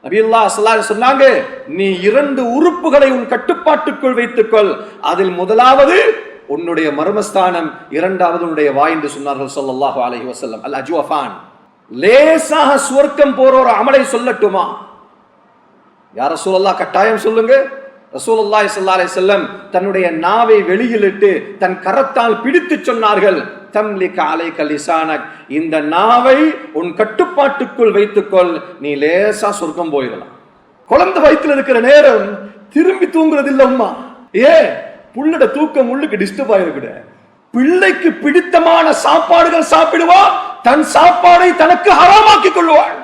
நபியுல்லாஹ் ஸல்லல்லாஹு அலைஹி சொன்னாங்க, நீ 2 உறுப்புகளை உன் கட்டுப்பாட்டுக்குள் வைத்துக்கொள். அதில் முதலாவது உன்னுடைய மர்மஸ்தானம், இரண்டாவது உன்னுடைய வாய் என்று சொன்னார்கள் ஸல்லல்லாஹு அலைஹி வஸல்லம். அல் அஜ்வஃபான். லேசாக சுவர்க்கம் போற ஒரு அமலை சொல்லட்டுமா? யா ரசூலல்லாஹ், கட்டாயம் சொல்லுங்க. ரசூலுல்லாஹி ஸல்லல்லாஹு அலைஹி வஸல்லம் தன்னுடைய நாவை வெளியிலிட்டு தன் கரத்தால் பிடித்து சொன்னார்கள், தம்லிக அலைக லிசானக், இந்த நாவை உன் கட்டுப்பாட்டுக்குள் வைத்துக்கொள், நீ லேசா சொர்க்கம் போயிடலாம். குழந்தை வயிற்றுல இருக்கிற நேரம் திரும்பி தூங்குறது இல்ல உம்மா. புள்ளட தூக்கம் உள்ளுக்கு டிஸ்டர்ப் ஆயிருக்குட. பிள்ளைக்கு பிடித்தமான சாப்பாடுகள் சாப்பிடுவா, தன் சாப்பாடை தனக்கு ஹராமாக்கி கொள்வாள்.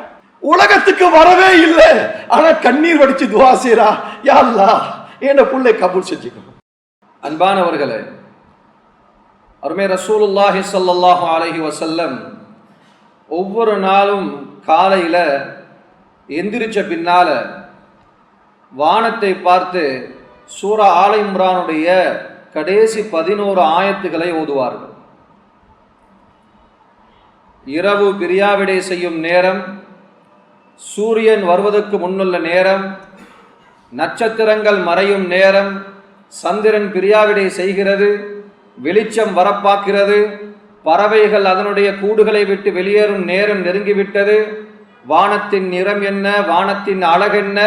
உலகத்துக்கு வரவே இல்லை, ஆனா கண்ணீர் வடிச்சு துவா செய்றா, யா அல்லாஹ் என்ன புள்ளை கபூல் செஞ்சுக்கோ. அன்பானவர்களே, அருமை ரசூலுல்லாஹி ஸல்லல்லாஹு அலைஹி வஸல்லம் ஒவ்வொரு நாளும் காலையில எந்திரிச்ச பின்னால வானத்தை பார்த்து சூரா ஆல இம்ரானுடைய கடைசி 11 ஆயத்துக்களை ஓதுவார்கள். இரவு பிரியாவிடை செய்யும் நேரம், சூரியன் வருவதற்கு முன்னுள்ள நேரம், நட்சத்திரங்கள் மறையும் நேரம், சந்திரன் பிரியாவிடை செய்கிறது, வெளிச்சம் வரப்பாக்கிறது, பறவைகள் அதனுடைய கூடுகளை விட்டு வெளியேறும் நேரம் நெருங்கிவிட்டது, வானத்தின் நிறம் என்ன, வானத்தின் அழகென்ன,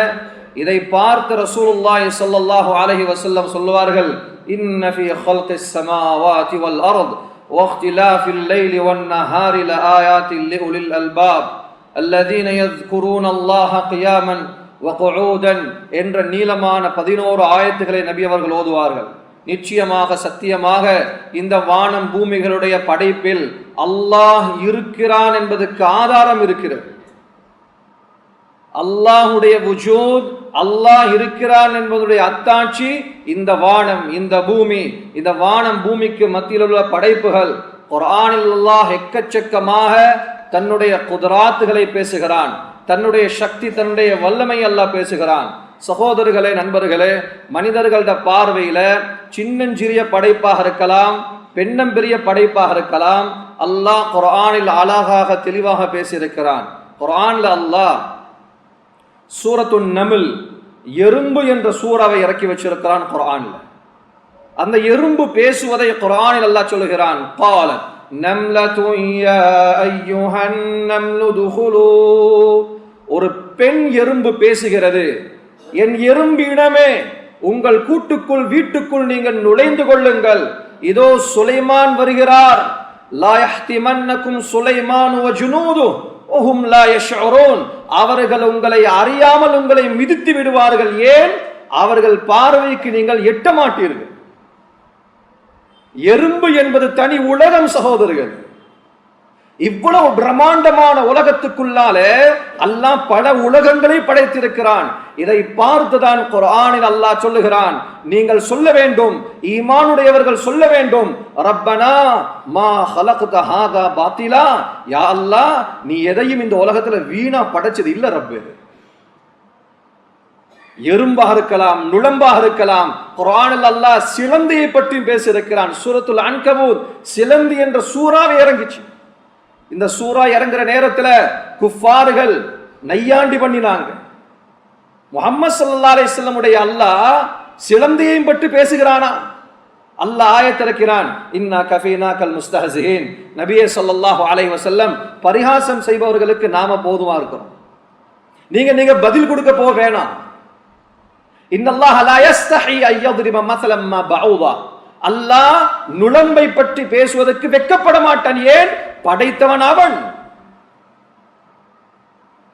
இதை பார்த்து ரசூலுல்லாஹி ஸல்லல்லாஹு அலைஹி வஸல்லம் சொல்வார்கள், இன்ன ஃபீ ஹல்கிஸ் ஸமாவாதி வல் அர்த் வக்திலாஃபில் லைலி வன் நஹாரி லஆயாத்தின் லிஉலில் அல்பாப் அல்லதீன யذ்குரூனல்லாஹ கியாமன் வகுஊதன் என்ற நீளமான 11 ஆயத்துக்களை நபி அவர்கள் ஓதுவார்கள். நிச்சயமாக சத்தியமாக இந்த வானம் பூமிகளுடைய படைப்பில் அல்லாஹ் இருக்கிறான் என்பதற்கு ஆதாரம் இருக்கிறது. அல்லாஹுடைய வுஜூத், அல்லாஹ் இருக்கிறான் என்பதுடைய அத்தாட்சி இந்த வானம், இந்த பூமி, இந்த வானம் பூமிக்கு மத்தியில் உள்ள படைப்புகள். குர்ஆனில் அல்லாஹ் எக்கச்சக்கமாக தன்னுடைய குதராத்துகளை பேசுகிறான், தன்னுடைய சக்தி, தன்னுடைய வல்லமை அல்லாஹ் பேசுகிறான். சகோதரர்களே, நண்பர்களே, மனிதர்களோட பார்வையில சின்னஞ்சிறிய படைப்பாக இருக்கலாம், பெண்ணம் பெரிய படைப்பாக இருக்கலாம், அல்லாஹ் குர்ஆனில் அழகாக தெளிவாக பேசியிருக்கிறான். குர்ஆன்ல அல்லாஹ் சூரத்துன் நம்ல், எறும்பு என்ற சூறாவை இறக்கி வச்சிருக்கிறான் குர்ஆன்ல. அந்த எறும்பு பேசுவதை குர்ஆனில் அல்லாஹ் சொல்லுகிறான், قالت نملة يا أيها النمل ادخلوا. ஒரு பெண் எறும்பு பேசுகிறது, என் எறும்பிடமே உங்கள் கூட்டுக்குள், வீட்டுக்குள் நீங்கள் நுழைந்து கொள்ளுங்கள், இதோ சுலைமான் வருகிறார். லா யஹ்திமன்னகும் சுலைமான் வ ஜுனூது வஹும் லா யஷ்உரூன். அவர்கள் உங்களை அறியாமல் உங்களை மிதித்து விடுவார்கள். ஏன்? அவர்கள் பார்வைக்கு நீங்கள் எட்ட மாட்டீர்கள். எறும்பு என்பது தனி உலகம் சகோதரர்கள். இவ்வளவு பிரம்மாண்டமான உலகத்துக்குள்ளாலே அல்லாஹ் பல உலகங்களை படைத்திருக்கிறான். இதை பார்த்துதான் குர்ஆனில் அல்லாஹ் சொல்லுகிறான், நீங்கள் சொல்ல வேண்டும், ஈமானுடையவர்கள் சொல்ல வேண்டும், ரப்பனா மா ஹலக்த ஹாதா பாத்திலா, யா அல்லாஹ் நீ எதையும் இந்த உலகத்துல வீணா படைச்சது இல்ல ரப்பே. எறும்பாக இருக்கலாம், நுளம்பாக இருக்கலாம். குர்ஆனில் அல்லாஹ் சிலந்தியை பற்றி பேசியிருக்கிறான். சூரத்துல் அன்கபூத் சிலந்தி என்ற சூறாவை இறங்கிச்சு. இந்த சூரா இறங்குற நேரத்துல குஃபார்கள் நையாண்டி பண்ணினாங்க. முஹம்மது ஸல்லல்லாஹு அலைஹி வஸல்லம் உடைய அல்லாஹ் சிலந்தியையும் பற்றி பேசுகிறானா? அல்லாஹ் ஆயத்திறக்கிறான், இன்னா கஃபீனாக்கல் முஸ்தஹ்ஸின். நபியே ஸல்லல்லாஹு அலைஹி வஸல்லம், பரிகாசம் செய்பவர்களுக்கு நாம போதுமா இருக்கிறோம், நீங்க பதில் கொடுக்க போக வேணாம். இன்னல்லாஹ லா யஸ்தஹி அன் யضرب مثلا ما بعوضة. அல்லாஹ் நுளம்பை பற்றி பேசுவதற்கு வெட்கப்பட மாட்டான். ஏன்? படைத்தவன் அவன்.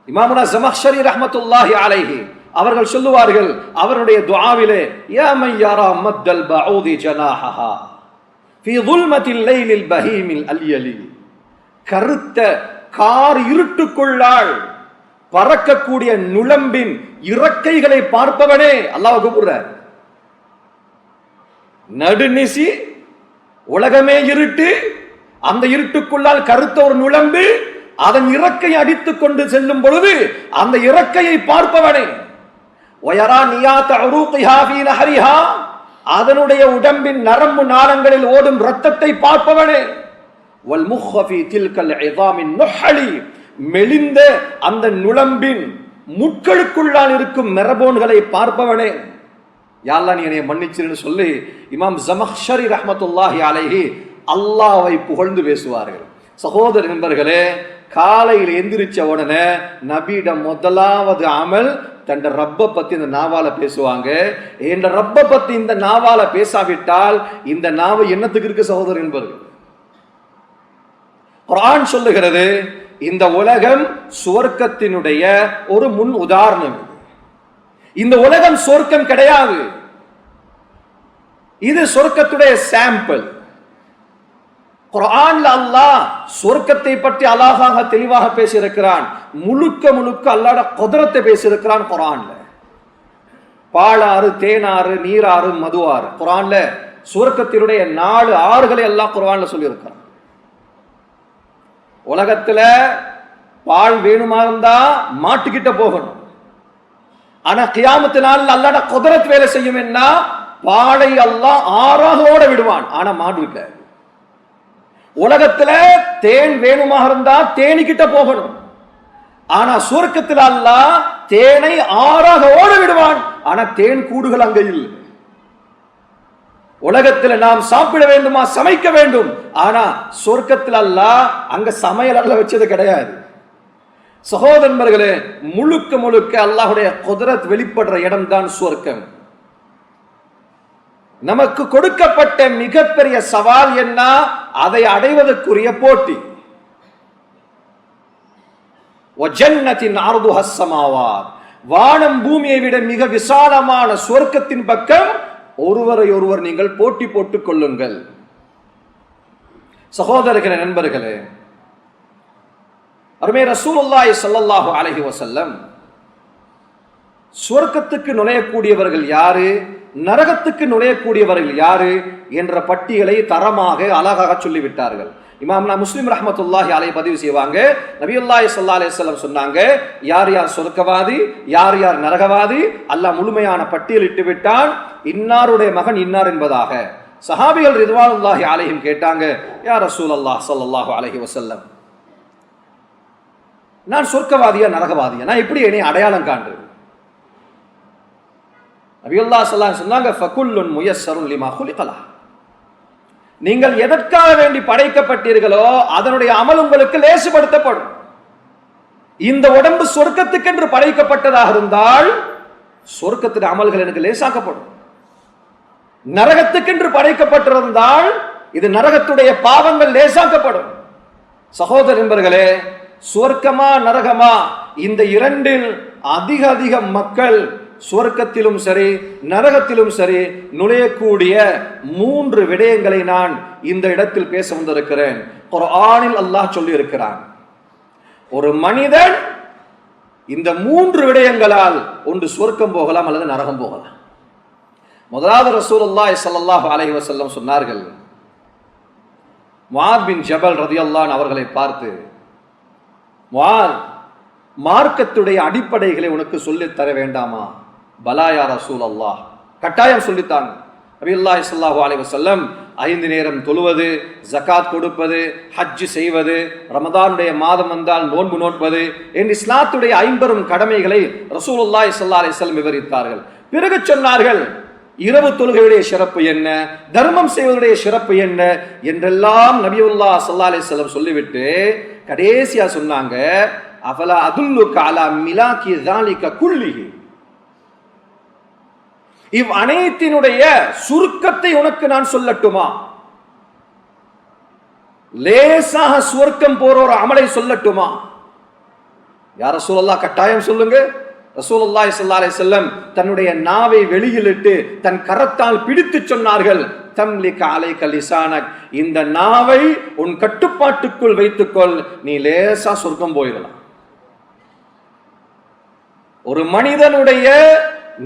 இமாமுனா ஸமக்ஷரி ரஹ்மத்துல்லாஹி அலைஹி அவர்கள் சொல்லுவார்கள் அவருடைய துஆவிலே, யா மன் யரா மத்தல் பஊதி ஜனாஹஹா ஃபீ ظுல்மத்தில் லைலில் பஹீமில் அல்யலி. கருத்த கார் இருட்டுக்குள்ளால் பறக்கக்கூடிய நுளம்பின் இறக்கைகளை பார்ப்பவனே அல்லாஹ் கூப்பிடுறார். நடுநிசி, உலகமே இருட்டு, அந்த இருட்டுக்குள்ளால் கருத்த ஒரு நுளம்பு அதன் இறக்கையை அடித்துக் கொண்டு செல்லும் பொழுது அந்த இறக்கையை பார்ப்பவனே. வயரா நியாத உரூகிஹா ஃபீ நஹரிஹா, அதனுடைய உடம்பின் நரம்பு நாளங்களில் ஓடும் இரத்தத்தை பார்ப்பவனே. வல் முஹ ஃபீ தில்கல் இஸாமின் நுஹலி, மெலிந்த அந்த நுளம்பின் முட்களுக்குள்ளால் இருக்கும் மெரபோன்களை பார்ப்பவனே, யா அல்லாஹ் நீ என்னை மன்னிச்சிருன்னு சொல்லி இமாம் ஜமஹ்ஷரி ரஹ்மத்துல்லாஹி அலைஹி அல்லாஹ்வை புகழ்ந்து பேசுவார்கள். சகோதர நண்பர்களே, காலையில் எந்திரிச்ச உடனே நபியிடம் முதலாவது அமல் தன் ரப்ப பத்தி இந்த நாவால பேசுவாங்க. என்ற ரப்ப பத்தி இந்த நாவால பேசாவிட்டால் இந்த நாவு என்னத்துக்கு இருக்கு சகோதரர் என்பர்கள்? குர்ஆன் சொல்லுகிறது, இந்த உலகம் சுவர்க்கத்தினுடைய ஒரு முன் உதாரணம். இந்த உலகம் சொர்க்கம் கிடையாது, இது சொர்க்கத்துடைய சாம்பிள். குர்ஆன்ல அல்லாஹ் சொர்க்கத்தை பற்றி அழகாக தெளிவாக பேசியிருக்கிறான். முழுக்க முழுக்க அல்லாஹ்வுடைய குத்ரத்தை பேசியிருக்கிறான் குர்ஆன்ல. பாலாறு, தேனாறு, நீராறு, மதுவாறு, குர்ஆன்ல சொர்க்கத்தினுடைய 4 ஆறுகளை அல்லாஹ் குர்ஆன்ல சொல்லியிருக்கிறான். உலகத்துல பால் வேணுமா இருந்தா மாட்டுக்கிட்ட போகணும். ஆனா கியாமத்து நாள்ல அல்லாஹ்வுடைய குத்ரத் வேலை செய்யும். என்ன? பாலை அல்லாஹ் ஆறாக ஓட விடுவான், ஆனா மாடு இருக்காது. உலகத்துல தேன் வேணுமாக இருந்தா தேனிக்கிட்ட போகணும். ஆனா சுவர்க்கத்தில் அல்லாஹ் தேனை ஆறாக ஓட விடுவான், ஆனா தேன் கூடுகள் அங்க இல்லை. உலகத்தில் நாம் சாப்பிட வேண்டுமா, சமைக்க வேண்டும், ஆனா சொர்க்கத்தில் அல்லாஹ் அங்க சமையல் அல்ல வச்சது கிடையாது. சகோதரர்களே, முழுக்க முழுக்க அல்லாஹ்வுடைய குத்ரத் வெளிப்படுற இடம் தான் சொர்க்கம். நமக்கு கொடுக்கப்பட்ட மிகப்பெரிய சவால் என்ன? அதை அடைவதற்குரிய போட்டி. வானம் பூமியை விட மிக விசாலமான சொர்க்கத்தின் பக்கம் ஒருவரை ஒருவர் நீங்கள் போட்டி போட்டுக் கொள்ளுங்கள். சகோதரர்களே, நண்பர்களே, அருமை ரசூலுல்லாஹி ஸல்லல்லாஹு அலைஹி வஸல்லம் சொர்க்கத்துக்கு நுழையக்கூடியவர்கள் யாரு, நரகத்துக்கு நுழையக்கூடியவர்கள் யாரு என்ற பட்டியலை தரமாக அழகாக சொல்லிவிட்டார்கள். இமாம்னா முஸ்லிம் ரஹ்மத்துல்லாஹி அலைஹி பதிவு செய்வாங்க. நபியுல்லாஹி ஸல்லல்லாஹு அலைஹி வஸல்லம் சொன்னாங்க, யார் யார் சொர்க்கவாதி, யார் யார் நரகவாதி, அல்லாஹ் முழுமையான பட்டியலிட்டு விட்டான். இன்னாருடைய மகன் இன்னார் என்பதாக. சஹாபிகள் ரிதுவானுல்லாஹி அலைஹிம் கேட்டாங்க, யா ரசூலல்லாஹ் ஸல்லல்லாஹு அலைஹி வஸல்லம், நான் சொர்க்கவாதியா நரகவாதியா, நான் எப்படி என்னை அடையாளம் காண்றது? நபியுல்லாஹி ஸல்லல்லாஹு அலைஹி சொன்னாங்க, ஃபகுல்லுன் முயஸ்ஸருன் லிமா குலிகலா, நீங்கள் எதற்காக வேண்டி படைக்கப்பட்டீர்களோ அதனுடைய அமல் உங்களுக்கு லேசுபடுத்தப்படும். இந்த உடம்பு சொர்க்கத்துக்கென்று படைக்கப்பட்டதாக இருந்தால் சொர்க்கத்தின் அமல்கள் எனக்கு லேசாக்கப்படும். நரகத்துக்கென்று படைக்கப்பட்டிருந்தால் இது நரகத்துடைய பாவங்கள் லேசாக்கப்படும். சகோதர நண்பர்களே, சொர்க்கமா நரகமா, இந்த இரண்டில் அதிக மக்கள் சொர்க்கத்திலும் சரி நரகத்திலும் சரி நுழையக்கூடிய 3 விடயங்களை நான் இந்த இடத்தில் பேச வந்திருக்கிறேன். குர்ஆனில் அல்லாஹ் சொல்லி இருக்கிறான், ஒரு மனிதன் இந்த 3 விடயங்களால் ஒன்று சொர்க்கம் போகலாம் அல்லது நரகம் போகலாம். முதலாவது ரசூலுல்லாஹி ஸல்லல்லாஹு அலைஹி வஸல்லம் சொன்னார்கள், முஆத் பின் ஜபல் ரலியல்லாஹு அன்ஹு அவர்களை பார்த்து, முஆத், மார்க்கத்துடைய அடிப்படைகளை உனக்கு சொல்லித் தர வேண்டாமா? பலா யா ரசூலல்லாஹ், கட்டாயம் சொல்லித்தாங்க. நபியுல்லாஹி ஸல்லல்லாஹு அலைஹி வஸல்லம் 5 நேரம் தொழுவது, ஜகாத் கொடுப்பது, ஹஜ் செய்வது, ரமதானுடைய மாதம் வந்தால் நோன்பு நோட்பது என்று இஸ்லாத்துடைய 50 கடமைகளை ரசூலுல்லாஹி ஸல்லல்லாஹு அலைஹி வஸல்லம் விவரித்தார்கள். பிறகு சொன்னார்கள், இரவு தொழுகையுடைய சிறப்பு என்ன, தர்மம் செய்வதுடைய சிறப்பு என்ன என்றெல்லாம் நபியுல்லாஹி ஸல்லல்லாஹு அலைஹி வஸல்லம் சொல்லிவிட்டு கடைசியா சொன்னாங்க, அஃபலா அதுல்லுக அலா மிலாக்கி ஸாலிக குல்லிஹி, இவ் அனைத்தினுடைய சுருக்கத்தை உனக்கு நான் சொல்லட்டுமா? லேசாக சுவர்க்கம் போற ஒரு அமலை சொல்லட்டுமா? யா ரசூலல்லாஹ், கட்டாயம் சொல்லுங்க. ரசூலுல்லாஹி ஸல்லல்லாஹு அலைஹி வஸல்லம் தன்னுடைய நாவை வெளியிலிட்டு தன் கரத்தால் பிடித்து சொன்னார்கள், தம்லிக அலைக லிசானக், இந்த நாவை உன் கட்டுப்பாட்டுக்குள் வைத்துக்கொள், நீ லேசா சொர்க்கம் போயிடலாம். ஒரு மனிதனுடைய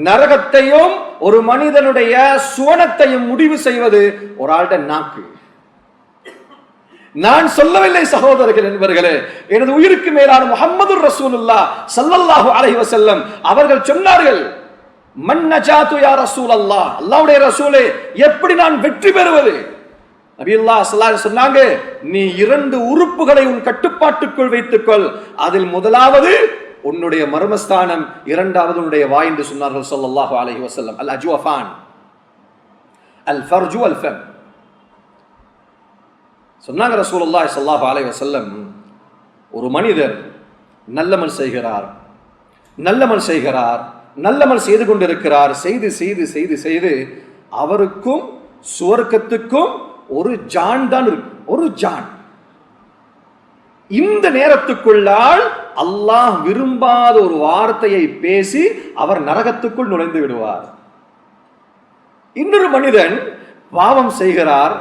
நரகத்தையும் ஒரு மனிதனுடைய சுவனத்தையும் முடிவு செய்வது ஒரு ஆளுடைய நாக்கு. நான் சொல்லவில்லை சகோதரர்கள் நண்பர்களே, எனது உயிருக்கு மேலான முஹம்மது ரசூலுல்லாஹ் ஸல்லல்லாஹு அலைஹி வஸல்லம் அவர்கள் சொன்னார்கள், மன் நஜாத்து யா ரசூலல்லாஹ், அல்லாஹ்வுடைய ரசூலே, எப்படி நான் வெற்றி பெறுவது? நபியுல்லாஹ் ஸல்லல்லாஹு அலைஹி சொன்னாங்க, நீ 2 உறுப்புகளை உன் கட்டுப்பாட்டுக்குள் வைத்துக்கொள். அதில் முதலாவது உன்னுடைய மர்மஸ்தானம், இரண்டாவது உன்னுடைய வாய் என்று சொன்னார்கள் ஸல்லல்லாஹு அலைஹி வஸல்லம். அல் அஜ்வஃபான் அல் ஃபர்ஜு அல் ஃபம். சொன்னாங்க ரசூலுல்லாஹி ஸல்லல்லாஹு அலைஹி வஸல்லம், ஒரு மனிதர் நல்லமல் செய்கிறார், நல்லமல் செய்து கொண்டிருக்கிறார். செய்து செய்து செய்து செய்து அவருக்கும் சுவர்க்கத்துக்கும் ஒரு ஜான் தான் இருக்கு, ஒரு ஜான். இந்த நேரத்துக்குள்ளால் அல்லாஹ் விரும்பாத ஒரு வார்த்தையை பேசி அவர் நரகத்துக்குள் நுழைந்து விடுவார். இன்னொரு மனிதன் பாவம் செய்கிறார்,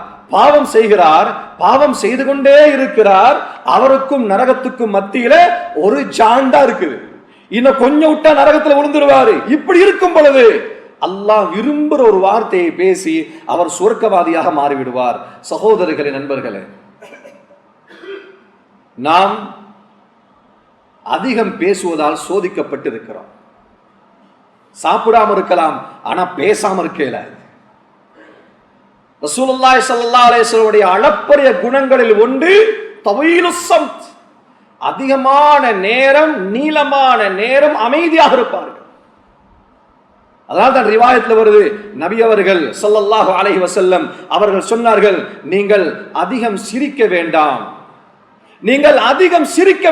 பாவம் செய்து கொண்டே இருக்கிறார். அவருக்கும் நரகத்துக்கும் மத்தியில ஒரு ஜான் தான் இருக்குது. இன்னும் கொஞ்சம் விட்டா நரகத்துல விழுந்துருவாரு. இப்படி இருக்கும் பொழுது அல்லாஹ் விரும்புகிற ஒரு வார்த்தையை பேசி அவர் சுவர்க்கவாதியாக மாறிவிடுவார். சகோதரர்களே, நண்பர்களே, நாம் அதிகம் பேசுவதால் சோதிக்கப்பட்டிருக்கிறோம். சாப்பிடாம இருக்கலாம், ஆனா பேசாம இருக்கல. ரசூலுல்லாஹி ஸல்லல்லாஹு அலைஹி வஸல்லம் அளப்பரிய குணங்களில் ஒன்று தவீலுஸ் ஸம்த், அதிகமான நேரம், நீளமான நேரம் அமைதியாக இருப்பார்கள். அதனால தான் ரிவாயத்தில் வருது, நபி அவர்கள் ஸல்லல்லாஹு அலைஹி வஸல்லம் அவர்கள் சொன்னார்கள், நீங்கள் அதிகம் சிரிக்க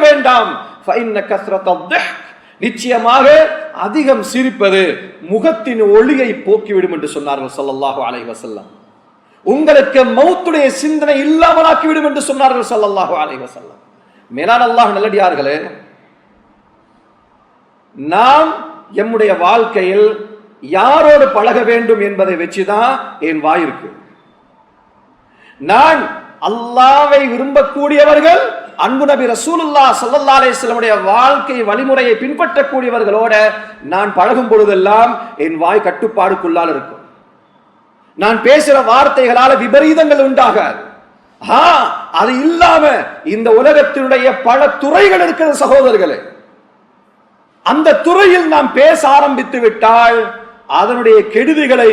வேண்டாம், ஃபஇன்ன கஸ்ரத்தத் திஹ், நிச்சயமாக அதிகம் சிரிப்பது முகத்தின் ஒளியை போக்கிவிடும் என்று சொன்னார்கள் ஸல்லல்லாஹு அலைஹி வஸல்லம். உங்களுக்கு மௌத்துடைய சிந்தனை இல்லாமலாக்கிவிடும் என்று சொன்னார்கள் ஸல்லல்லாஹு அலைஹி வஸல்லம். மேலான அல்லாஹ் நல்லடியார்களே, நாம் எம்முடைய வாழ்க்கையில் யாரோடு பழக வேண்டும் என்பதை வச்சுதான் என் வாய் இருக்கு. நான் அல்லாஹ்வை விரும்பக்கூடியவர்கள், அன்பு நபி ரசூலுல்லாஹ் ஸல்லல்லாஹு அலைஹி வஸல்லம் வாழ்க்கை வழிமுறையை பின்பற்றக்கூடியவர்களோட நான் பழகும் பொழுதெல்லாம் என் வாய் கட்டுப்பாடுக்குள்ளால் இருக்கும். நான் பேசுற வார்த்தைகளால விபரீதங்கள் உண்டாகாது. அது இல்லாம இந்த உலகத்தினுடைய பல துறைகள் இருக்கிற சகோதரர்களே, அந்த துறையில் நாம் பேச ஆரம்பித்து விட்டால் அதனுடைய கெடுதிகளை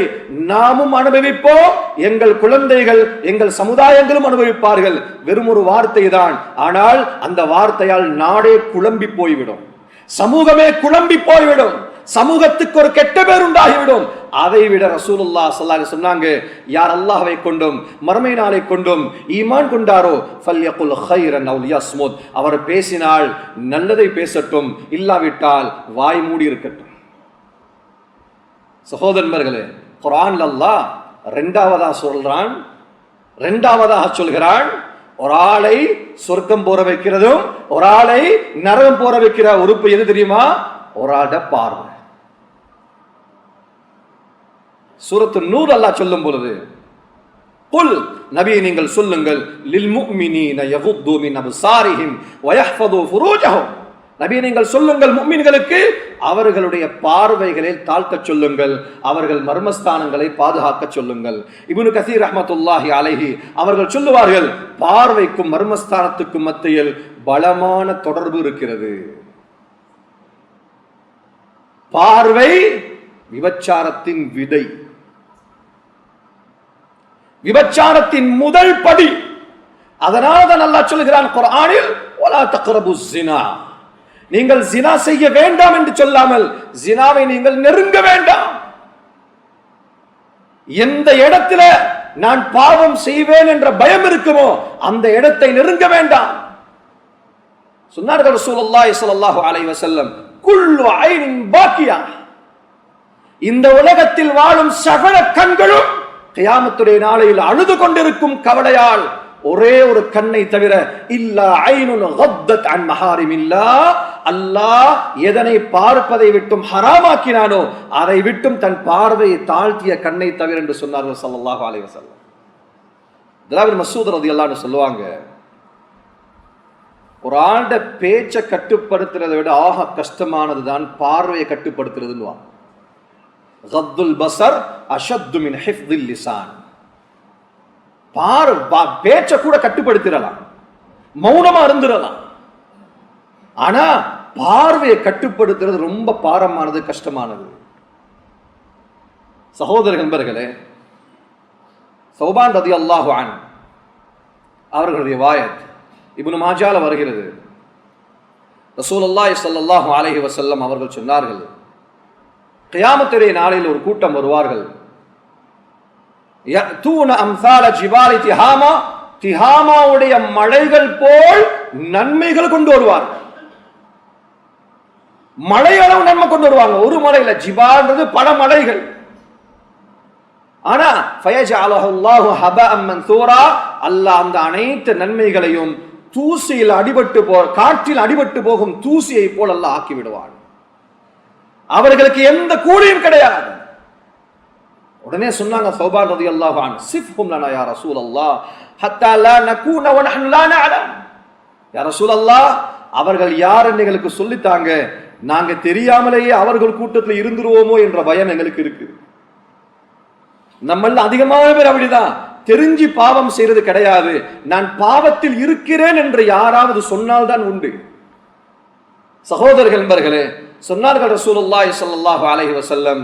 நாமும் அனுபவிப்போம், எங்கள் குழந்தைகள், எங்கள் சமுதாயங்களும் அனுபவிப்பார்கள். வெறும் ஒரு வார்த்தை தான், ஆனால் அந்த வார்த்தையால் நாடே குழம்பி போய்விடும், சமூகமே குழம்பி போய்விடும், சமூகத்துக்கு ஒரு கெட்ட பேர் உண்டாகிவிடும். அதை விட ரசூலுல்லாஹ் ஸல்லல்லாஹு அலைஹி வஸல்லம் சொன்னாங்க, யார் அல்லாஹ்வை கொண்டும் மறுமை நாளை கொண்டும் ஈமான் கொண்டாரோ ஃபல்யகுல் கைரன் அவ் லியஸ்முத், அவர் பேசினால் நல்லதை பேசட்டும், இல்லாவிட்டால் வாய் மூடி இருக்கட்டும். சகோதரர்களே, குர்ஆன்ல அல்லாஹ் இரண்டாவதாக சொல்கிறான், ஒரு ஆளை சொர்க்கம் போற வைக்கிறதும் ஒரு ஆளை நரகம் போற வைக்கிற உறுப்பு எது தெரியுமா? ஒரு ஆட பார்வை. சூரத்து நூர் அல்லாஹ் சொல்லும் பொழுது, குல், நபியை நீங்கள் சொல்லுங்கள், லில் முஃமினீன யகுது மின் அப்சாரிஹிம் வ யஹ்ஃபது ஃபுரூஜஹும், நபியை நீங்கள் சொல்லுங்கள் முஃமின்களுக்கு அவர்களுடைய பார்வைகளை தாழ்த்த சொல்லுங்கள், அவர்கள் மர்மஸ்தானங்களை பாதுகாக்க சொல்லுங்கள். இப்னு கஸீர் ரஹ்மத்துல்லாஹி அலைஹி அவர்கள் சொல்லுவார்கள், பார்வைக்கும் மர்மஸ்தானத்துக்கும் மத்தியில் பலமான தொடர்பு இருக்கிறது. பார்வை விபச்சாரத்தின் விதை, விபச்சாரத்தின் முதல் படி. அதனால் தான் அல்லாஹ் சொல்கிறான் குர்ஆனில், வலா தக்ரபு ஸினா, நீங்கள் ஜினா செய்ய வேண்டாம் என்று சொல்லாமல் ஜினாவை நீங்கள் நெருங்க வேண்டாம். எந்த இடத்துல நான் பாவம் செய்வேன் என்ற பயம் இருக்குமோ அந்த இடத்தை நெருங்க வேண்டாம். சொன்னார்கள் ரசூலுல்லாஹி ஸல்லல்லாஹு அலைஹி வஸல்லம், குல்லு ஐனின் பாக்கியா, இந்த உலகத்தில் வாழும் சகல கண்களும் கியாமத்துடைய நாளையில் அழுது கொண்டிருக்கும் கவலையால் ஒரே ஒரு கண்ணை தவிர, இல்லா ஐனுன் கத்தத் அன் மஹாரிமில்லாஹ், அல்லாஹ் எதனை பார்ப்பதை விட்டும் ஹராமாக்கினானோ அதை விட்டும் தன் பார்வையை தாழ்த்திய கண்ணை தவிர என்று சொன்னார்கள் ஸல்லல்லாஹு அலைஹி வஸல்லம். அப்துல்லாஹ் மஸ்ஊத் ரலியல்லாஹு அன்ஹு சொல்லுவாங்க, ஒரு ஆண்ட பேச்சை கட்டுப்படுத்துறதை விட ஆக கஷ்டமானது தான் பார்வையை கட்டுப்படுத்துறதுன்னு. கத்துல் பஸர் அஷத்து மின் ஹிஃப்தில் லிசான், பேச்ச கூட கட்டுப்படுத்திடலாம், மௌனமா இருந்துடலாம், ஆனா பார்வையை கட்டுப்படுத்துறது ரொம்ப பாரமானது, கஷ்டமானது. சகோதர நண்பர்களே, சௌபான் ரலியல்லாஹு அன்ஹு அவர்களுடைய ரிவாயத் இப்னு மாஜால வருகிறது. ரசூலுல்லாஹி ஸல்லல்லாஹு அலைஹி வஸல்லம் அவர்கள் சொன்னார்கள், கியாமத்துடைய நாளில் ஒரு கூட்டம் வருவார்கள். யஅதூன அம்சால ஜிபாலி திஹாமா, திஹாமாவுடைய மலைகள் போல் நன்மைகள் கொண்டு வருவார்கள். மலையளவு நன்மை கொண்டு வருவாங்க. ஒரு மலையில ஜிபால்ன்றது பல மலைகள். ஆனா ஃபயஜஅலஹுல்லாஹு ஹபஅம் மன்சூரா, அல்லாஹ் அந்த அனைத்து நன்மைகளையும் தூசியில் அடிபட்டு காற்றில் அடிபட்டு போகும் தூசியை போல் அல்லாஹ் ஆக்கி விடுவான். அவர்களுக்கு எந்த கூலியும் கிடையாது. உடனே சொன்னாங்க சௌபான் ரலியல்லாஹு அன்ஹு, சிஃப்ஹும் லனா யா ரசூலல்லாஹ் ஹத்தா லா நகூன வ நஹ்னு லா நஅலம். யா ரசூலல்லாஹ், அவர்கள் யார் என்று எங்களுக்கு சொல்லித்தாங்க, நாங்க தெரியாமலேயே அவர்கள் கூட்டத்தில் இருந்துருவோமோ என்ற பயம் எங்களுக்கு இருக்கு. நம்மள அதிகமான பேர் அப்படிதான், தெரிஞ்சு பாவம் செய்யறது கிடையாது, நான் பாவத்தில் இருக்கிறேன் என்று யாராவது சொன்னால்தான் உண்டு. சகோதரர்கள் நண்பர்களே, சொன்னார்கள் ரசூலுல்லாஹி ஸல்லல்லாஹு அலைஹி வஸல்லம்,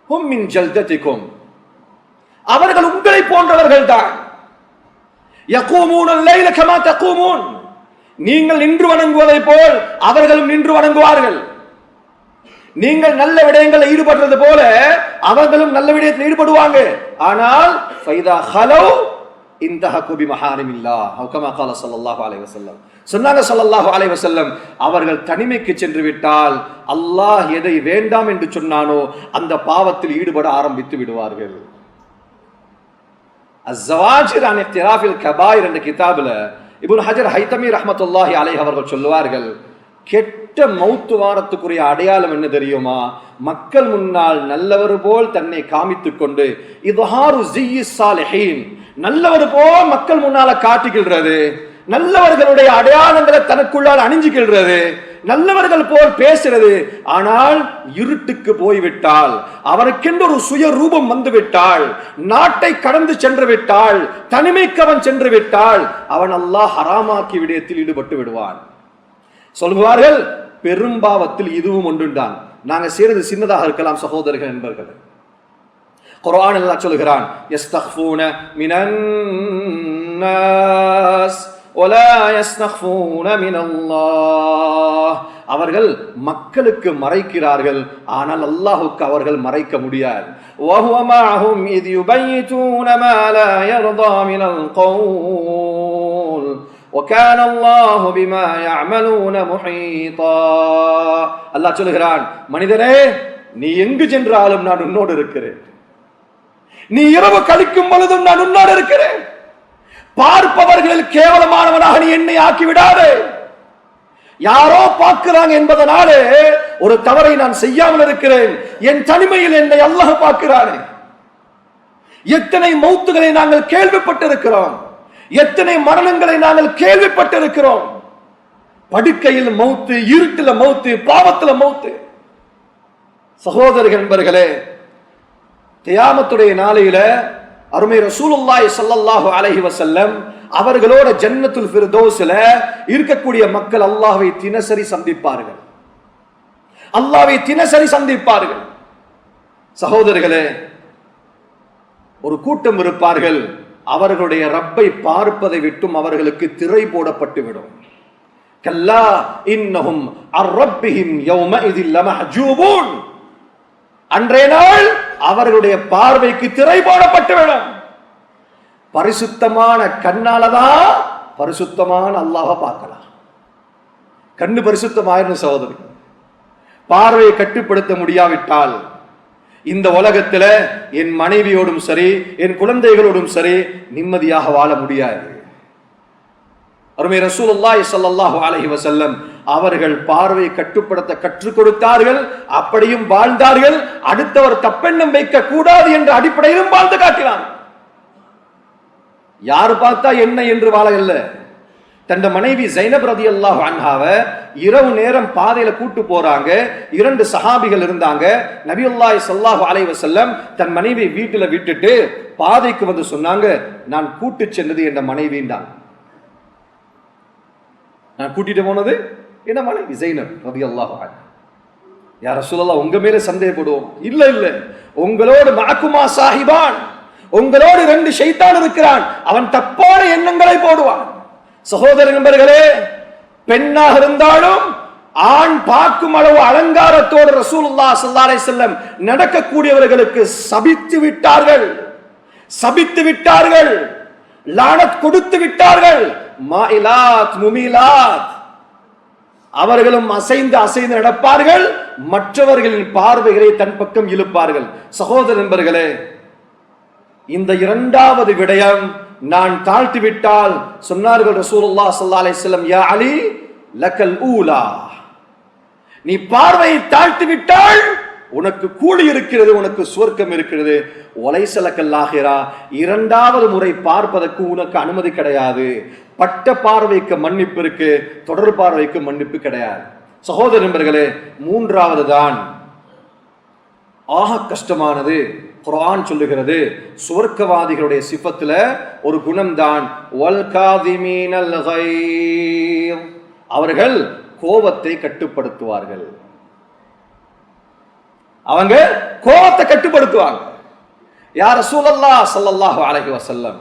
ஹும் மின் ஜல்ததிகும், அவர்கள் உங்களை போன்றவர்கள் தான். யகூமூன அல்லைல கமா தகூமூன், நீங்கள் நின்று வணங்குவதை போல் அவர்களும் நின்று வணங்குவார்கள். நீங்கள் நல்ல விடயங்களில் ஈடுபடுறது போல அவர்களும் நல்ல விடயத்தில் ஈடுபடுவாங்க. ஆனால் ஃபைதா ஹலௌ இன்தஹகு பிமஹாரிமில்லாஹ் அவ் கமா قال ஸல்லல்லாஹு அலைஹி வஸல்லம், சொன்னாங்க ஸல்லல்லாஹு அலைஹி வஸல்லம், அவர்கள் தனிமைக்கு சென்று விட்டால் அல்லாஹ் எதை வேண்டாம் என்று சொன்னானோ அந்த பாவத்தில் ஈடுபட ஆரம்பித்து விடுவார்கள். அஸ்ஸவாஜிர் அன் இக்திராஃபில் கபாயிர் என்ற கிதாபில் இப்னு ஹஜர் ஹைதமி ரஹ்மத்துல்லாஹி அலைஹி அவர்கள் சொல்லுவார்கள், கெட்ட மௌத்து வாரத்துக்குரிய அடையாளம் என்ன தெரியுமா? மக்கள் முன்னால் நல்லவர் போல் தன்னை காமித்துக் கொண்டு இத்ஹாரு ஸிய்யி ஸாலிஹீன், நல்லவர் போல் மக்கள் முன்னால காட்டிக்கிறது, நல்லவர்களுடைய அடையாளங்களை தனக்குள்ளால் அணிஞ்சுக்கிறது, நல்லவர்கள் போல் பேசுறது. ஆனால் இருட்டுக்கு போய்விட்டால், அவனுக்கென்று ஒரு சுய ரூபம் வந்து விட்டால், நாட்டை கடந்து சென்று விட்டால், தனிமைக்கு அவன் சென்று விட்டால், அவன் அல்லாஹ் ஹராமாக்கி விடயத்தில் ஈடுபட்டு விடுவான். சொல்லுவார்கள், பெரும்பாவத்தில் இதுவும் ஒன்றுண்டான். நாங்க செய்யறது சின்னதாக இருக்கலாம் சகோதரர்கள் என்பர்கள். குர்ஆன் அல்லாஹ் சொல்கிறான், யஸ்தக்ஃபூன மினன் நாஸ் வலா யஸ்தக்ஃபூன மினல்லாஹ், அவர்கள் மக்களுக்கு மறைக்கிறார்கள், ஆனால் அல்லாஹ்வுக்கு அவர்கள் மறைக்க முடியாது. வஹுவ மஅஹும் இத் யுபய்யிதூன மா லா யர்தா மினல் கௌல் وَكَانَ اللَّهُ بِمَا يَعْمَلُونَ مُحِيطًا. அல்லாஹ் சொல்கிறான், மனிதனே, நீ எங்கு சென்றாலும் நான் உன்னோடு இருக்கிறேன், நீ இரவு கழிக்கும் பொழுதும் நான் உன்னோடு இருக்கிறேன். பார்ப்பவர்களில் கேவலமானவனாக நீ என்னை ஆக்கி விடாதே. யாரோ பார்க்கிறாங்க என்பதனாலே ஒரு தவறை நான் செய்யாமல் இருக்கிறேன். என் தனிமையில் என்னை அல்லாஹ் பார்க்கிறானே. எத்தனை மௌத்துகளை நாங்கள் கேள்விப்பட்டிருக்கிறோம், எத்தனை மரணங்களை நாங்கள் கேள்விப்பட்டிருக்கிறோம். படுக்கையில் மௌத்து, இருட்டில மௌத்து, பாவத்துல மௌத்து. சகோதரர்கள் நண்பர்களே, கியாமத்துடைய நாளையில அருமை ரசூலுல்லாஹி ஸல்லல்லாஹு அலைஹி வஸல்லம் அவர்களோட ஜன்னத்துல் ஃபிர்தௌஸ்ல இருக்கக்கூடிய மக்கள் அல்லாஹ்வை தினசரி சந்திப்பார்கள். அல்லாஹ்வை தினசரி சந்திப்பார்கள். சகோதரர்களே, ஒரு கூட்டம் இருப்பார்கள், அவர்களுடைய ரப்பை பார்ப்பதை விட்டும் அவர்களுக்கு திரை போடப்பட்டுவிடும். கல்லா இன்னஹும் அர்ரப்பிஹிம் யௌமஇதில் லமஹ்ஜூபூன், அன்றைய நாள் அவர்களுடைய பார்வைக்கு திரை போடப்பட்டுவிடும். பரிசுத்தமான கண்ணாலதான் பரிசுத்தமான அல்லாஹ்வை பார்க்கலாம். கண்ணு பரிசுத்தமாயிரும் சகோதரி. பார்வையை கட்டுப்படுத்த முடியாவிட்டால் இந்த உலகத்துல என் மனைவியோடும் சரி, என் குழந்தைகளோடும் சரி நிம்மதியாக வாழ முடியாது. அருமை ரசூலுல்லாஹி ஸல்லல்லாஹு அலைஹி வஸல்லம் அவர்கள் பார்வையை கட்டுப்படுத்த கற்றுக் கொடுத்தார்கள். அப்படியும் வாழ்ந்தார்கள். அடுத்தவர் தப்பெண்ணம் வைக்க கூடாது என்ற அடிப்படையிலும் வாழ்ந்து காட்டினார். யாரு பார்த்தா என்ன என்று வாழல. தன் மனைவி ஜைனப் ரலியல்லாஹு அன்ஹாவை இரவு நேரம் பாதையில கூட்டு போறாங்க. 2 சஹாபிகள் இருந்தாங்க. நபியுல்லாஹி ஸல்லல்லாஹு அலைஹி வஸல்லம் தன் மனைவி வீட்டுல விட்டுட்டு பாதைக்கு வந்து சொன்னாங்க, நான் கூட்டு சென்றது என் மனைவின்றாங்க. நான் கூட்டிட்டு போனது என்ன மனைவி ஜைனப் ரலியல்லாஹு அன்ஹா. யா ரசூலல்லாஹ், உங்க மேல சந்தேகப்படுவோம்? இல்ல இல்ல, உங்களோடு மஅகுமா சாஹிபான், உங்களோடு 2 ஷைத்தான் இருக்கிறான், அவன் தப்பான எண்ணங்களை போடுவான். சகோதர நண்பர்களே, பெண்ணாக இருந்தாலும் ஆண் பார்க்கும் அளவு அலங்காரத்தோடு ரசூலுல்லாஹ் ஸல்லல்லாஹு அலைஹி வஸல்லம் நடக்கக்கூடியவர்களுக்கு சபித்து விட்டார்கள், லானத் கொடுத்து விட்டார்கள். மாயிலாத் முமீலாத், அவர்களும் அசைந்து நடப்பார்கள், மற்றவர்களின் பார்வைகளை தன் பக்கம் இழுப்பார்கள். சகோதர நண்பர்களே, இந்த இரண்டாவது விடயம் நான் தாழ்த்தி விட்டால் சொன்னார்கள் ரசூலுல்லாஹ் ஸல்லல்லாஹு அலைஹி வஸல்லம், யா அலி லக்கல் ஊலா, நீ பார்வையை தாழ்த்தி விட்டால் உனக்கு கூலி இருக்கிறது, உனக்கு சுவர்க்கம் இருக்கிறது. ஒலைசலக்கல் ஆகிரா, இரண்டாவது முறை பார்ப்பதற்கு உனக்கு அனுமதி கிடையாது. பட்ட பார்வைக்கு மன்னிப்பு இருக்கு, தொடர் பார்வைக்கு மன்னிப்பு கிடையாது. சகோதர நண்பர்களே, மூன்றாவது தான் ஆக கஷ்டமானது. குர்ஆன் சொல்லுகிறது, சுவர்க்கவாதிகளுடைய சிஃபத்துல ஒரு குணம்தான் வல் காதிமீனல் கைர், அவர்கள் கோபத்தை கட்டுப்படுத்துவார்கள். அவங்க கோபத்தை கட்டுப்படுத்துவாங்க. யா ரசூலல்லாஹ் ஸல்லல்லாஹு அலைஹி வஸல்லம்,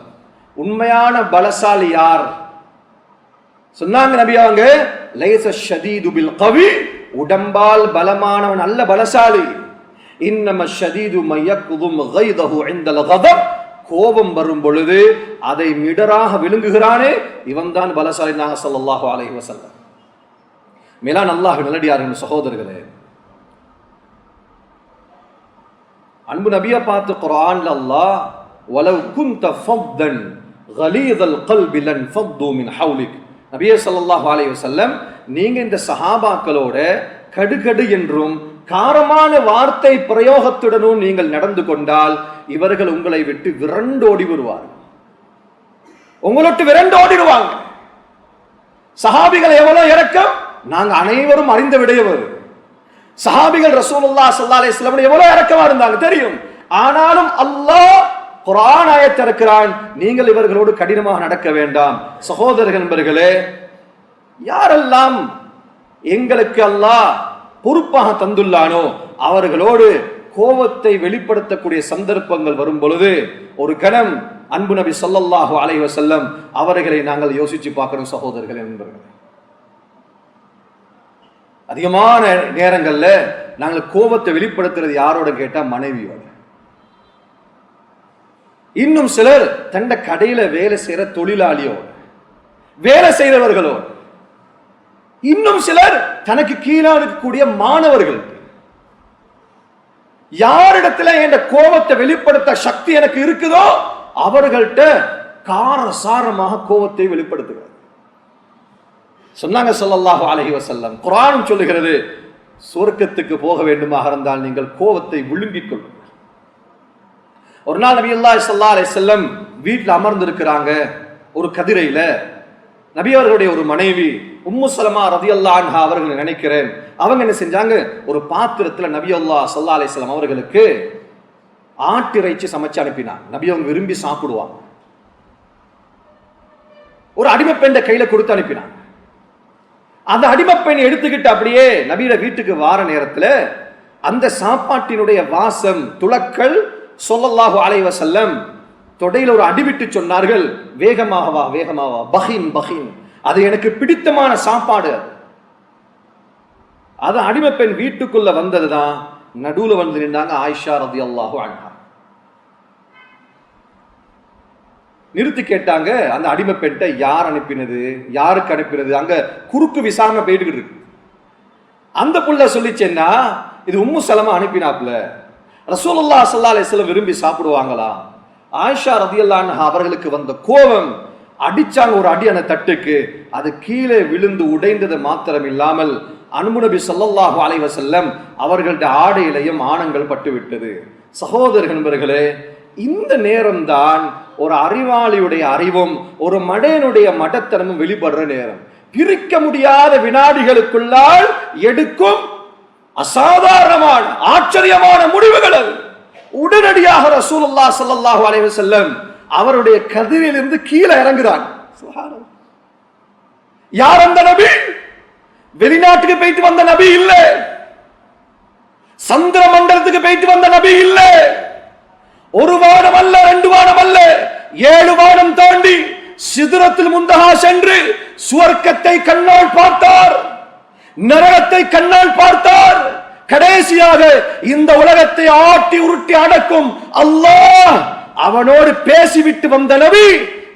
உண்மையான பலசாலி யார் சொன்னாங்க நபி அவங்க, லைஸ ஷதீது பில் கவி, உடம்பால் பலமானவன் அல்ல பலசாலி. இன்னம ஷதீது மயக்குதும் கைதஹு இன்தல் கதப், கோபம் வரும் பொழுது அதை மிடராக விழுங்குகிறானே, இவன்தான் பலசாலி நாங்க ஸல்லல்லாஹு அலைஹி வஸல்லம். மேலான அல்லாஹ்வின் நல்லடியார்கள் சகோதரர்களே, அன்பு நபியை பார்த்து குர்ஆன்ல அல்லாஹ் வலவ் குன்த ஃபத்தன் கலீதல் கல்பி லன் ஃபத்து மின் ஹவுலிக், நபியே ஸல்லல்லாஹு அலைஹி வஸல்லம், நீங்க இந்த சஹாபாக்களோட கடுகடு என்றும் காரமான வார்த்தை பிரயோகத்துடனும் நீங்கள் நடந்து கொண்டால் இவர்கள் உங்களை விட்டு விரண்டோடி வருவார்கள், உங்களோட்டு விரண்டோடிடுவாங்க. சஹாபிகள் எவ்வளவு இரக்கம் நாங்க அனைவரும் அறிந்த விடையவர். சஹாபிகள் ரசூலுல்லாஹ் ஸல்லல்லாஹு அலைஹி வஸல்லம் எவ்வளவு இரக்கமா இருந்தாங்க தெரியும். ஆனாலும் அல்லாஹ் குர்ஆன் ஆயத்தை இறக்குறான், நீங்கள் இவர்களோடு கடினமாக நடக்க வேண்டாம். சகோதரர்கள் நண்பர்களே, யாரெல்லாம் எங்களுக்கு அல்லாஹ் பொறுப்பாக தந்துள்ளானோ அவர்களோடு கோபத்தை வெளிப்படுத்தக்கூடிய சந்தர்ப்பங்கள் வரும் பொழுது ஒரு கணம் அன்பு நபி ஸல்லல்லாஹு அலைஹி வஸல்லம் அவர்களை நாங்கள் யோசிச்சு பார்க்கணும். சகோதரர்கள் நண்பர்களே, அதிகமான நேரங்கள்ல நாங்கள் கோபத்தை வெளிப்படுத்துறது யாரோட கேட்டா மனைவியோட. இன்னும் சிலர் தண்ட கடையில வேலை செய்யற தொழிலாளியோட, வேலை செய்தவர்களோட, இன்னும் சிலர் தனக்கு கீழே இருக்கக்கூடிய மாணவர்கள். யாரிடத்துல என் கோபத்தை வெளிப்படுத்த சக்தி எனக்கு இருக்குதோ அவர்கள்ட்ட காரசாரமாக கோபத்தை வெளிப்படுத்துகிறார். சொன்னாங்க ஸல்லல்லாஹு அலைஹி வஸல்லம், குர்ஆன் சொல்லுகிறது, சொர்க்கத்துக்கு போக வேண்டுமாக இருந்தால் நீங்கள் கோபத்தை விழுங்கிக் கொள்ளுங்கள். ஒரு நாள் நபியுல்லாஹி ஸல்லல்லாஹு அலைஹி வஸல்லம் வீட்டில் அமர்ந்து இருக்கிறாங்க ஒரு கதிரையில. நபி அவர்களுடைய ஒரு மனைவி உம்மு சலமா ரலியல்லாஹு அன்ஹா அவர்கள் நினைக்கிறேன், அவங்க என்ன செஞ்சாங்க, ஒரு பாத்திரத்துல நபியுல்லாஹி ஸல்லல்லாஹு அலைஹி வஸல்லம் அவர்களுக்கு ஆட்டிறைச்சி சமைச்சு அனுப்பினாங்க. நபி அவங்க விரும்பி சாப்பிடுவாங்க. ஒரு அடிமை பெண்ணை கையில கொடுத்து அனுப்பினாங்க. அந்த அடிமைப்பெண் எடுத்துக்கிட்டு அப்படியே நபியோட வீட்டுக்கு வார நேரத்துல அந்த சாப்பாட்டினுடைய வாசம் துளக்கல் ஸல்லல்லாஹு அலைஹி வஸல்லம் தொடையில ஒரு அடிவிட்டு சொன்னார்கள், வேகமாக வா வேகமாக வா, பஹின் பஹின், அது எனக்கு பிடித்தமான சாப்பாடு. அது அடிமைப்பெண் வீட்டுக்குள்ள வந்ததுதான் நடுவுல வந்து நின்றாங்க ஆயிஷா ரலியல்லாஹு அன்ஹா. நிறுத்தி கேட்டாங்க, அந்த அடிமை பெண்ணை யார் அனுப்பினது, யாருக்கு அனுப்பினது? அங்க குறுக்கு விசாரணை போயிட்டு இருக்கு. அந்த புள்ள சொல்லிச்சேன்னா இது உம்மு சலமா அனுப்பினாப்புல, ரசூலுல்லாஹி ஸல்லல்லாஹு அலைஹி வஸல்லம் விரும்பி சாப்பிடுவாங்களா? ஆயிஷா ரலியல்லாஹு அன்ஹா அவர்களுக்கு வந்த கோபம், அடிச்சாங்க ஒரு அடி அந்த தட்டுக்கு, அது கீழே விழுந்து உடைந்தது மாத்திரம் இல்லாமல் அன்பு நபி ஸல்லல்லாஹு அலைஹி வஸல்லம் அவர்களுடைய ஆடையிலையும் ஆணங்கள் பட்டுவிட்டது. சகோதரர்கள் நண்பர்களே, இந்த நேரம்தான் ஒரு அறிவாளியுடைய அறிவும் ஒரு மடையனுடைய மடத்தனமும் வெளிப்படுற நேரம். பிரிக்க முடியாத வினாடிகளுக்குள்ளால் எடுக்கும் அசாதாரணமான ஆச்சரியமான முடிவுகள். உடனடியாக ரசூலுல்லாஹி ஸல்லல்லாஹு அலைஹி வஸல்லம் அவருடைய கதிரிலிருந்து கீழே இறங்குறாங்க. சுப்ஹானல்லாஹ். யார் அந்த நபி? வெளிநாட்டுக்கு போயிட்டு வந்த நபி இல்ல, சந்திர மண்டலத்துக்கு போயிட்டு வந்த நபி இல்ல, ஒரு வானம் அல்ல, 2 வானம் அல்ல, 7 வானம் தாண்டி சிதறத்தில் முந்தகா சென்று சுவர்க்கத்தை கண்ணால் பார்த்தார், நரகத்தை கண்ணால் பார்த்தார். கடைசியாக இந்த உலகத்தை ஆட்டி உருட்டி அடக்கும் அல்லாஹ் அவனோடு பேசிவிட்டு வந்த நபி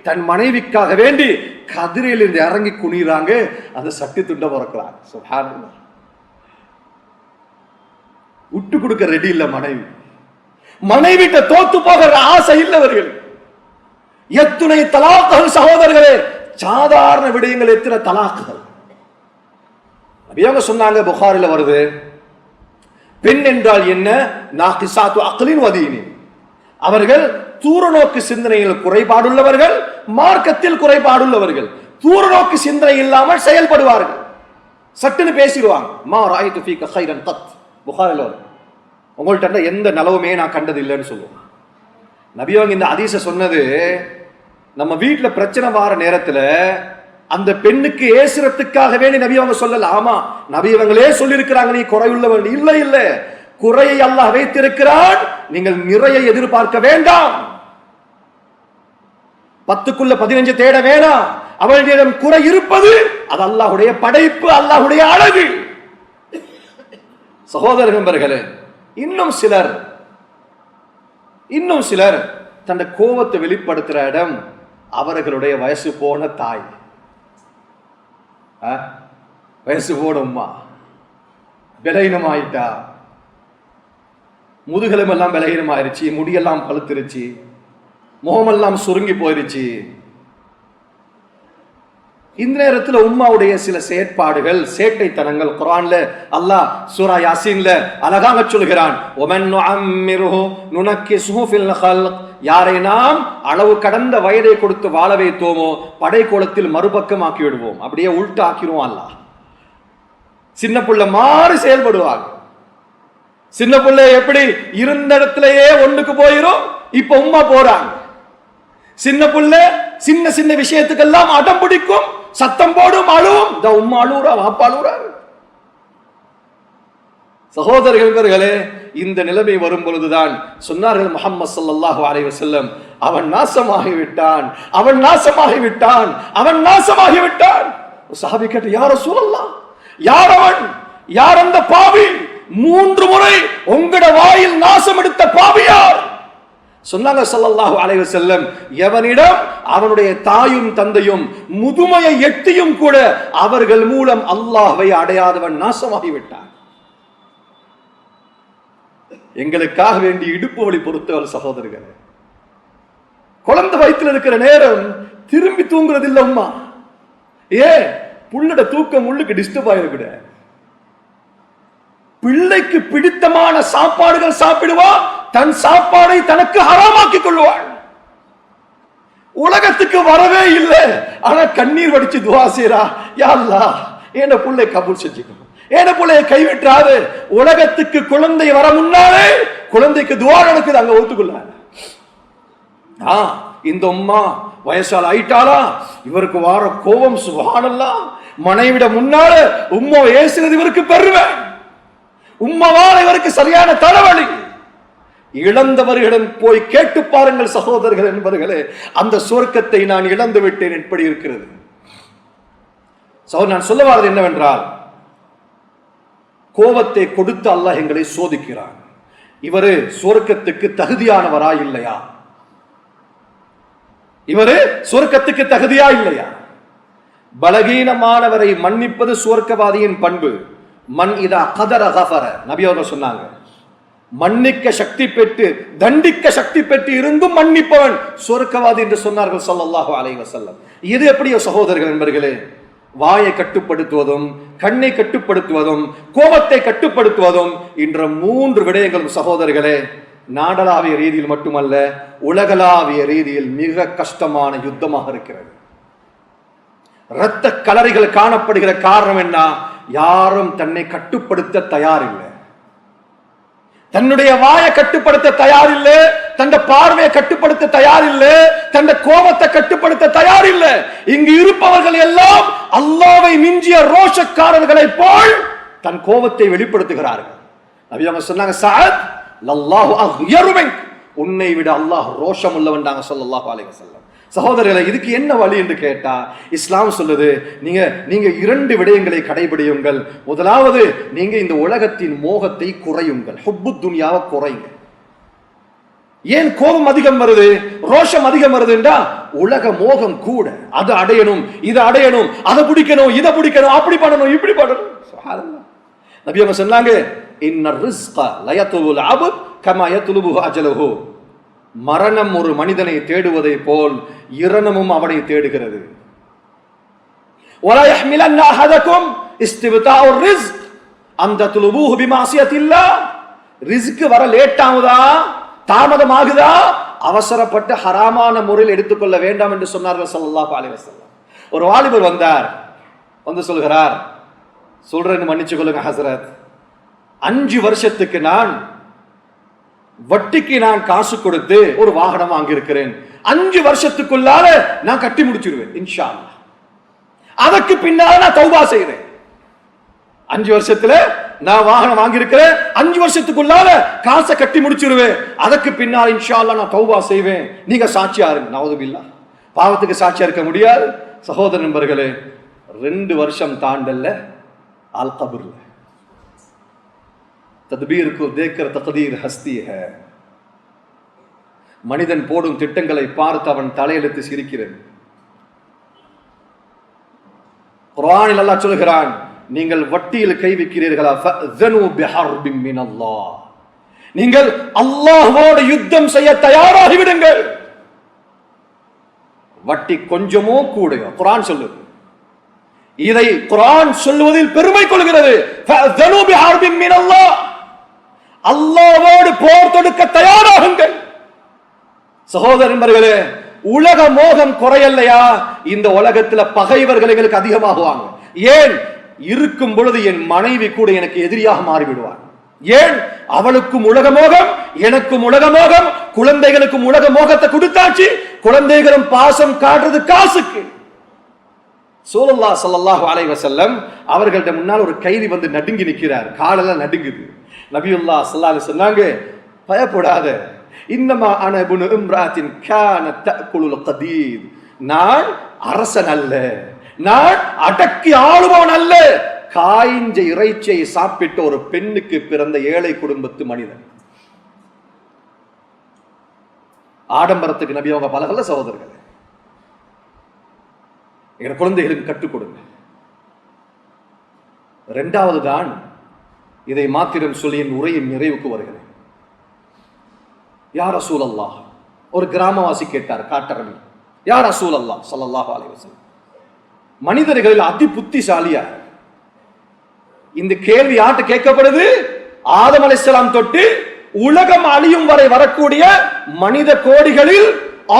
தன் மனைவிக்காக வேண்டி கதிரையில் இருந்து இறங்கி குனிறாங்க. அந்த சட்டி துண்ட பிறக்கிறாங்க. சுப்ஹானல்லாஹ். விட்டு கொடுக்க ரெடி இல்ல மனைவி. மனைவிட்ட தோத்து போகிற ஆசை இல்லவர்கள். எத்துணை தலாக்குகள் சகோதரர்களே, சாதாரண விடயங்கள் எத்தனை தலாக்குகள். நபியாக சொன்னாங்க, புகாரில வருது, பெண் என்றால் என்ன? நாகிசாத்து அக்லின் வதீனின். அவர்கள் தூரநோக்கு சிந்தனையில் குறைபாடுள்ளவர்கள், மார்க்கத்தில் குறைபாடுள்ளவர்கள். தூரநோக்கு சிந்தனை இல்லாமல் செயல்படுவார்கள். சட்டுன்னு பேசிடுவாங்க. மா ராயிது ஃபீக கைரன் கத். புகாரில வரும், உங்கள்கிட்ட எந்த நலவுமே நான் கண்டது இல்லைன்னு சொல்லுவோம். நபியவங்க இந்த ஹதீஸ சொன்னது, நம்ம வீட்டுல பிரச்சனை வார நேரத்துல அந்த பெண்ணுக்கு ஏசுறதுக்காக வேண்டி நபியவங்க சொல்லல. ஆமா, நபியவங்களே சொல்லியிருக்கிறாங்க, நீ குறையுள்ளவன். இல்ல இல்ல, குறையை அல்லாஹ் வைத்திருக்கிறான், நீங்கள் நிறைய எதிர்பார்க்க வேண்டாம். 10க்குள்ள 15 தேட வேண்டாம். அவளிடம் குறை இருப்பது அது அல்லாஹ்வுடைய படைப்பு, அல்லாஹ்வுடைய அழகு. சகோதரர்களே, இன்னும் சிலர் தன் கோபத்தை வெளிப்படுத்துற இடம் அவர்களுடைய வயசு போன தாய், வயசு போன உம்மா, பலகீனமாயிட்டா, முதுகெலும் எல்லாம் பலகீனமாயிருச்சு, முடியெல்லாம் பழுத்துருச்சு, முகமெல்லாம் சுருங்கி போயிருச்சு. இந்த நேரத்தில் உம்மாவுடைய சில செயற்பாடுகள், சேட்டைத்தனங்கள் குர்ஆன்ல அல்லாஹ் சூரா யாசீன்ல அழகாக சொல்கிறான். ஒமன் நுஅம்மிருஹு நுனக்கிஸுஹு ஃபில் ஹல்க். யாரை நாம் அளவு கடந்த வயதை கொடுத்து வாழ வைத்தோமோ படைக்கோலத்தில் மறுபக்கம் ஆக்கி விடுவோம், அப்படியே உள்டா ஆக்கிடுவோம். அல்லாஹ் சின்ன புள்ள மாறி செயல்படுவாங்க. சின்ன புள்ள எப்படி இருந்த இடத்திலேயே ஒண்ணுக்கு போயிரும், இப்ப உம்மா போறாங்க. சின்ன புள்ள சின்ன சின்ன விஷயத்துக்கெல்லாம் அடம் பிடிக்கும், சத்தம் போடும், அழுவும். இந்த உம்மா அழுவுறா, வாப்பா அழுவுறாரு. சகோதரர்களே, இந்த நிலைமை வரும் பொழுதுதான் சொன்னார்கள் முஹம்மது ஸல்லல்லாஹு அலைஹி வஸல்லம், அவன் நாசமாகிவிட்டான், அவன் நாசமாகிவிட்டான், அவன் நாசமாகிவிட்டான். சஹாபி கேட்ட, யா ரசூலல்லாஹ், யார் அவன்? யார் அந்த பாவி? 3 முறை உங்களோட வாயில் நாசம் எடுத்த பாவி யார்? சொன்னாங்க ஸல்லல்லாஹு அலைஹி வஸல்லம், எவனிடம் அவனுடைய தாயும் தந்தையும் முதுமையை எட்டியும் கூட அவர்கள் மூலம் அல்லாஹ்வை அடையாதவன் நாசமாகிவிட்டான். எங்களுக்காக வேண்டி இடுப்பு வலி பொறுத்தவர் சகோதரர்களே, குழந்தை வயிற்றில் இருக்கிற நேரம் திரும்பி தூங்குறது இல்ல உம்மா. புள்ளட தூக்கம் உள்ளுக்கு டிஸ்டர்ப் ஆயிருக்குட. பிள்ளைக்கு பிடித்தமான சாப்பாடுகள் சாப்பிடுவா, தன் சாப்பாடை தனக்கு ஹராமாக்கிக் கொள்வாள். உலகத்துக்கு வரவே இல்லை, ஆனா கண்ணீர் வடிச்சு துவா செய்றா, யா அல்லாஹ் என்ன புள்ளை கபூல் செஞ்சுக்கணும், என்ன புள்ளைய கைவிட்டாது. உலகத்துக்கு குழந்தை வர முன்னாலே குழந்தைக்கு துவா நடக்குது அங்க ஒத்துக்குள்ள. இந்த உம்மா வயசால் ஆயிட்டாளா, இவருக்கு வார கோபம் சுப்ஹானல்லாஹ். மனைவிட முன்னால உம்மா ஏசுறது இவருக்கு பெருமை, உம்மவால இவருக்கு சரியான தலைவலி. இழந்தவர்களிடம் போய் கேட்டு பாருங்கள் சகோதரர்கள் என்பவர்களே, அந்த சொர்க்கத்தை நான் இழந்து விட்டேன் எப்படி இருக்கிறது. நான் சொல்ல வரது என்னவென்றால், கோபத்தை கொடுத்து அல்லாஹ் எங்களை சோதிக்கிறான். இவரு சொர்க்கத்துக்கு தகுதியானவரா இல்லையா? இவரு சொர்க்கத்துக்கு தகுதியா இல்லையா? பலகீனமானவரை மன்னிப்பது சுவர்க்கவாதியின் பண்பு. மன் இதா கதர கஃபர, நபி அவர்கள் சொன்னாங்க, மன்னிக்க சக்தி பெற்று தண்டிக்க சக்தி பெற்று இருந்தும் மன்னிப்பவன் சுவர்க்கவாதி என்று சொன்னார்கள் ஸல்லல்லாஹு அலைஹி வஸல்லம். இது எப்படியோ சகோதரர்கள் என்பர்களே, வாயை கட்டுப்படுத்துவதும், கண்ணை கட்டுப்படுத்துவதும், கோபத்தை கட்டுப்படுத்துவதும் என்ற 3 விடயங்களும் சகோதரர்களே நாடளாவிய ரீதியில் மட்டுமல்ல, உலகளாவிய ரீதியில் மிக கஷ்டமான யுத்தமாக இருக்கிறது. இரத்த கலரிகள் காணப்படுகிற காரணம் என்ன? யாரும் தன்னை கட்டுப்படுத்த தயாரில்லை. தன்னுடைய வாயை கட்டுப்படுத்த தயாரில்லை, தன் பார்வையை கட்டுப்படுத்த தயாரில்லை, தன் கோபத்தை கட்டுப்படுத்த தயாரில்லை. இங்கு இருப்பவர்கள் எல்லாம் அல்லாஹ்வை மிஞ்சிய ரோஷக்காரர்களை போல் தன் கோபத்தை வெளிப்படுத்துகிறார்கள். நபி அவங்க சொன்னாங்க, சஅத் லல்லாஹு அக்யரு மின்க், உன்னை விட அல்லாஹ் ரோஷம் உள்ளவன் ஸல்லல்லாஹு அலைஹி வஸல்லம். சகோதரர்களை, இதுக்கு என்ன வழி என்று கேட்டா இஸ்லாம் சொல்லுது, நீங்க இரண்டு விடயங்களை கடைபிடியுங்கள். முதலாவது, நீங்க இந்த உலகத்தின் மோகத்தை குறையுங்கள். ஹுப்பு துன்யாவை குறைங்க. ஏன் கோபம் அதிகம் வருது, ரோஷம் அதிகம் வருதுன்றா உலக மோகம் கூட. அது அடையணும், இது அடையணும், அதை பிடிக்கணும், இதை பிடிக்கணும், அப்படி பண்ணணும், இப்படி பண்ணணும். சுப்ஹானல்லாஹ். நபி அவங்க சொன்னாங்க, இன்னர் ரிஸ்க லயதுலுல் அப்த் கமா யத்லுபு அஜலுஹு. மரணம் ஒரு மனிதனை தேடுவதை போல் இரணமும் அவனை தேடுகிறது. வலா யஹ்மிலன்ன அஹதகும் இஸ்திப்தாஉர் ரிஸ்க் அன் தத்லுபுஹு பிமாசியத்தில்லாஹ். ரிஸ்க் வர லேட் ஆகுதா, தாமதமாகுதா, அவசரப்பட்டு ஹராமான முறையில் எடுத்துக்கொள்ள வேண்டாம் என்று சொன்னார்கள் ஸல்லல்லாஹு அலைஹி வஸல்லம். ஒரு வாலிபர் வந்தார், வந்து சொல்கிறார், சொல்றேன்னு மன்னிச்சு கொள்ளுங்க ஹஸ்ரத், 5 வருஷத்துக்கு நான் வட்டிக்கு நான் காசு கொடுத்து ஒரு வாகனம் வாங்கியிருக்கிறேன். 5 வருஷத்துக்குள்ளால நான் கட்டி முடிச்சிருவேன் இன்ஷா அல்லாஹ். அதற்கு பின்னால நான் தௌபா செய்றேன். 5 வருஷத்துல நான் வாகனம் வாங்கியிருக்கிறேன், 5 வருஷத்துக்குள்ளால காசை கட்டி முடிச்சிருவேன். அதற்கு பின்னால் இன்ஷா அல்லாஹ் நான் தௌபா செய்வேன். நீங்க சாட்சியா இருங்க. நவுதுபில்லாஹ், பாவத்துக்கு சாட்சியா இருக்க முடியாது. சகோதர நண்பர்களே, 2 வருஷம் தாண்டல்ல அல் கபர்ல தத்பீர் को देखकर तकदीर हंसती है. மனிதன் போடும் திட்டங்களை பார்த்து அவன் தலையெழுத்து சிரிக்கிறது. குர்ஆனில் அல்லாஹ் சொல்கிறான், நீங்கள் வட்டியில் கை வைக்கிறீர்களா ஃபஅذنوا بحرب من الله. நீங்கள் அல்லாஹ்வோடு யுத்தம் செய்ய தயாராகி விடுங்கள். வட்டி கொஞ்சமோ கூடயோ குர்ஆன் சொல்லுது. இதை குர்ஆன் சொல்வதில் பெருமை கொள்கிறது. ஃபஅذنوا بحرب من الله. அல்லாஹ்வோடு போர் தொடுக்க தயாராகுங்கள். சகோதர நண்பர்களே, உலக மோகம் குறையலையா, இந்த உலகத்துல பகைவர்கள் எங்களுக்கு அதிகமாகுவாங்க. ஏன்? இருக்கும் பொழுது என் மனைவி கூட எனக்கு எதிரியாக மாறிவிடுவார். ஏன்? அவளுக்கும் உலக மோகம், எனக்கும் உலக மோகம், குழந்தைகளுக்கும் உலக மோகத்தை கொடுத்தாச்சு. குழந்தைகளும் பாசம் காட்டுறது காசுக்கு. ரசூலுல்லாஹ் ஸல்லல்லாஹு அலைஹி வஸல்லம் அவர்கள்ட்ட முன்னால் ஒரு கைதி வந்து நடுங்கி நிற்கிறார், காலெல்லாம் நடுங்குது. நபியுல்லாஹ் ஸல்லல்லாஹு அலைஹி வஸல்லம், பயப்படாத, இன்னமா அன இப்னு இம்ராத்தின் கானத் தஅகுலுல் கதீத். நான் அரசன் அல்ல, நான் அடக்கி ஆளுபவன் அல்ல, காய்ஞ்ச இறைச்சியை சாப்பிட்ட ஒரு பெண்ணுக்கு பிறந்த ஏழை குடும்பத்து மனிதன். ஆடம்பரத்துக்கு நபி அவங்க பலகல்ல சகோதரர்கள். எங்க குழந்தைகளுக்கு கற்றுக் கொடுங்க. 2வது தான், இதை மாத்திரம் சொல்லி என் உரையின் நிறைவுக்கு வருகிறேன். யா ரசூலல்லாஹ், ஒரு கிராமவாசி கேட்டார், காட்டரவி, யா ரசூலல்லாஹ் ஸல்லல்லாஹு அலைஹி வஸல்லம், மனிதர்களில் அதி புத்திசாலியா? இந்த கேள்வி யார்கிட்ட கேட்கப்படுது? ஆதம் அலைஹிஸ்ஸலாம் தொட்டு உலகம் அழியும் வரை வரக்கூடிய மனித கோடிகளில்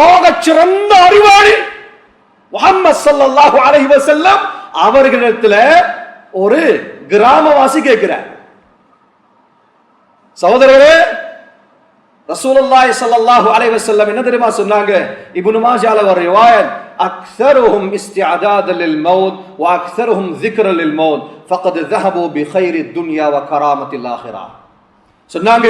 ஆகச் சிறந்த அறிவாளி முஹம்மது ஸல்லல்லாஹு அலைஹி வஸல்லம் அவர்களிடத்துல ஒரு கிராமவாசி கேட்கிறார். சகோதரர்களே, ரசூலுல்லாஹி ஸல்லல்லாஹு அலைஹி வஸல்லம் என்ன தெரியுமா சொன்னாங்க? இப்னு மாஜால ஒரு ரிவாயத், அக்ஸருஹும் இஸ்திஅதாதன் லில் மௌத் வ அக்ஸருஹும் ذிக்ரன் லில் மௌத் ஃபகத் ذهبوا بخير الدنيا وكرامة الآخرة. சொன்னாங்க,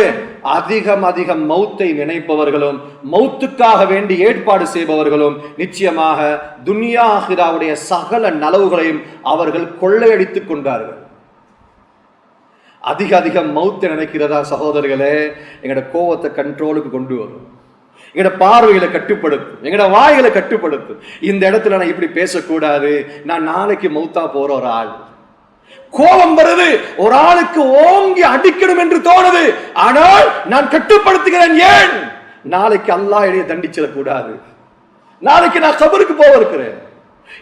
அதிகம் மௌத்தை நினைப்பவர்களும் மௌத்துக்காக வேண்டி ஏற்பாடு செய்பவர்களும் நிச்சயமாக துன்யா ஆகிராவுடைய சகல நலவுகளையும் அவர்கள் கொள்ளையடித்துக் கொண்டார்கள். அதிகம் மௌத்தை நினைக்கிறதா சகோதரர்களே, எங்கட கோவத்தை கண்ட்ரோலுக்கு கொண்டு வரும், எங்கட பார்வைகளை கட்டுப்படுத்தும், எங்கட வாய்களை கட்டுப்படுத்தும். இந்த இடத்துல நான் இப்படி பேசக்கூடாது, நான் நாளைக்கு மௌத்தா போற ஒரு ஆள். கோபம் வருது, ஒரு ஆளுக்கு ஓங்கி அடிக்கணும் என்று தோணுது, ஆனால் நான் கட்டுப்படுத்துகிறேன். ஏன்? நாளைக்கு அல்லாஹ் என்னை தண்டிச்சிடக்கூடாது. நாளைக்கு நான் கபருக்கு போக இருக்கிறேன்,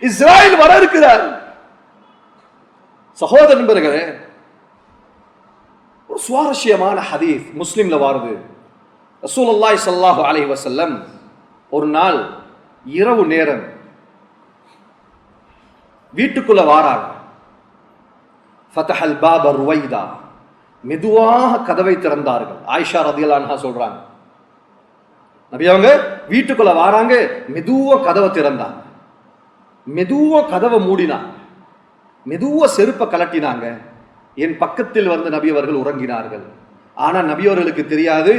இஸ்ராயல் வர இருக்கிறார். சகோதர நண்பர்களே, ஒரு சுவாரஸ்யமான ஹதீஸ் முஸ்லிம்ல வருது. ரசூலுல்லாஹி ஸல்லல்லாஹு அலைஹி வஸல்லம் ஒரு நாள் இரவு நேரம் வீட்டுக்குள்ள வாராங்க. ஃபதஹல் பாப ருவைதா, மெதுவாக கதவை திறந்தார்கள். ஆயிஷா ரலியல்லாஹு அன்ஹா சொல்றாங்க, நபி அவங்க வீட்டுக்குள்ள வாராங்க, மெதுவா கதவை திறந்தாங்க, மெதுவா கதவை மூடினாங்க, மெதுவா செருப்பை கலட்டினாங்க. என் பக்கத்தில் வந்து நபி அவர்கள் உறங்கினார்கள். ஆனா நபி அவர்களுக்கு தெரியாது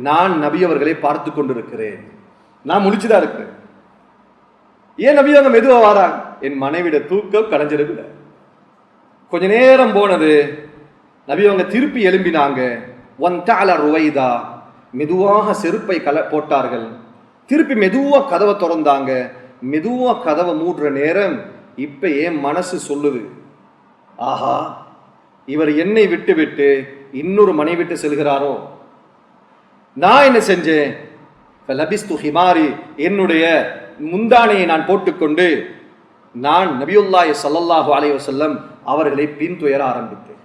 நான் நபி அவர்களை பார்த்து கொண்டிருக்கிறேன், நான் முழிச்சுதான் இருக்கிறேன். ஏன் நபி அவங்க மெதுவா வாராங்க? என் மனைவிட தூக்கம் கலைஞ்சிருக்குல. கொஞ்ச நேரம் போனது, நபி அவங்க திருப்பி எழும்பினாங்க. ருவைதா, மெதுவாக செருப்பை போட்டார்கள். திருப்பி மெதுவா கதவை திறந்தாங்க. மெதுவா கதவை மூடுற நேரம் இப்ப என் மனசு சொல்லுது, ஆஹா, இவர் என்னை விட்டு விட்டு இன்னொரு மனை விட்டு செல்கிறாரோ. நான் என்ன செஞ்சேன்? என்னுடைய முந்தானையை நான் போட்டுக்கொண்டு நான் நபியுல்லாஹி ஸல்லல்லாஹு அலைஹி வஸல்லம் அவர்களை பின்துயர ஆரம்பித்தேன்.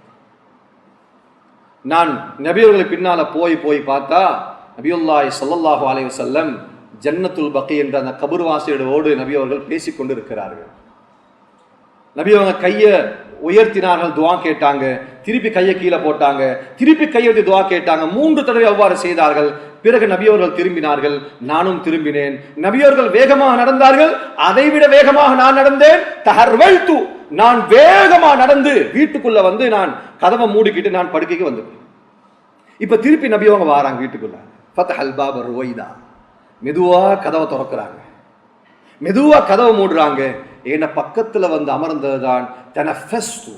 நான் நபியவர்களை பின்னால போய் பார்த்தா நபியுல்லாஹி ஸல்லல்லாஹு அலைஹி வஸல்லம் ஜன்னத்துல் பக்கி என்ற அந்த கபர்வாசியோடு நபி அவர்கள் பேசிக் கொண்டு இருக்கிறார்கள். நபி அவங்க கையை உயர்த்தினார்கள், துவா கேட்டாங்க. திருப்பி கையை கீழே போட்டாங்க, திருப்பி கையெழுத்தி துவா கேட்டாங்க. 3 தடவை அவ்வாறு செய்தார்கள். பிறகு நபியவர்கள் திரும்பினார்கள், நானும் திரும்பினேன். நபியவர்கள் வேகமாக நடந்தார்கள், அதைவிட வேகமாக நான் நடந்தேன். தஹர்வல்து, நான் வேகமா நடந்து வீட்டுக்குள்ள வந்து நான் கதவை மூடிக்கிட்டு நான் படுக்கைக்கு வந்துட்டேன். இப்ப திருப்பி நபியவங்க வாராங்க வீட்டுக்குள்ள. ஃபத்ஹல் பாப் ருவைதா, மெதுவா கதவை திறக்கிறாங்க, மெதுவா கதவை மூடுறாங்க. என்ன பக்கத்துல வந்து அமர்ந்ததுதான் தனஃபஸ்து,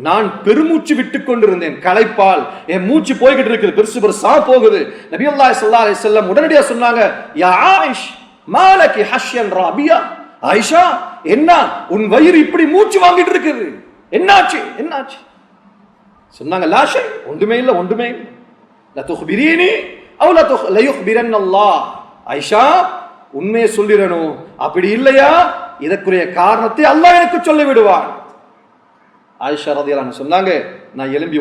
நான் பெருமூச்சு விட்டு கொண்டிருந்தேன். களைப்பால் என் மூச்சு போய்கிட்டு இருக்குது, பெருசு பெருசா போகுது. நபியுல்லாஹி ஸல்லல்லாஹு அலைஹி வஸல்லம் உடனடியா சொன்னாங்க, யா ஆயிஷ் மாலகி ஹஷ்யன் ராபியா, ஆயிஷா என்ன உன் வயிறு இப்படி மூச்சு வாங்கிட்டு இருக்குது, என்னாச்சு என்னாச்சு? சொன்னாங்க, லா ஷை, ஒன்றுமே இல்லை ஒன்றுமே இல்லை. லா துக்பிரீனி அவ் லா யுக்பிரன்னல்லாஹ், ஆயிஷா உண்மையை சொல்லிடணும், அப்படி இல்லையா இதற்குரிய காரணத்தை அல்லாஹ் எனக்கு சொல்லி விடுவான். ஆயிஷா ரலியல்லாஹு அன்ஹா சொன்னாங்க, நான் எழும்பி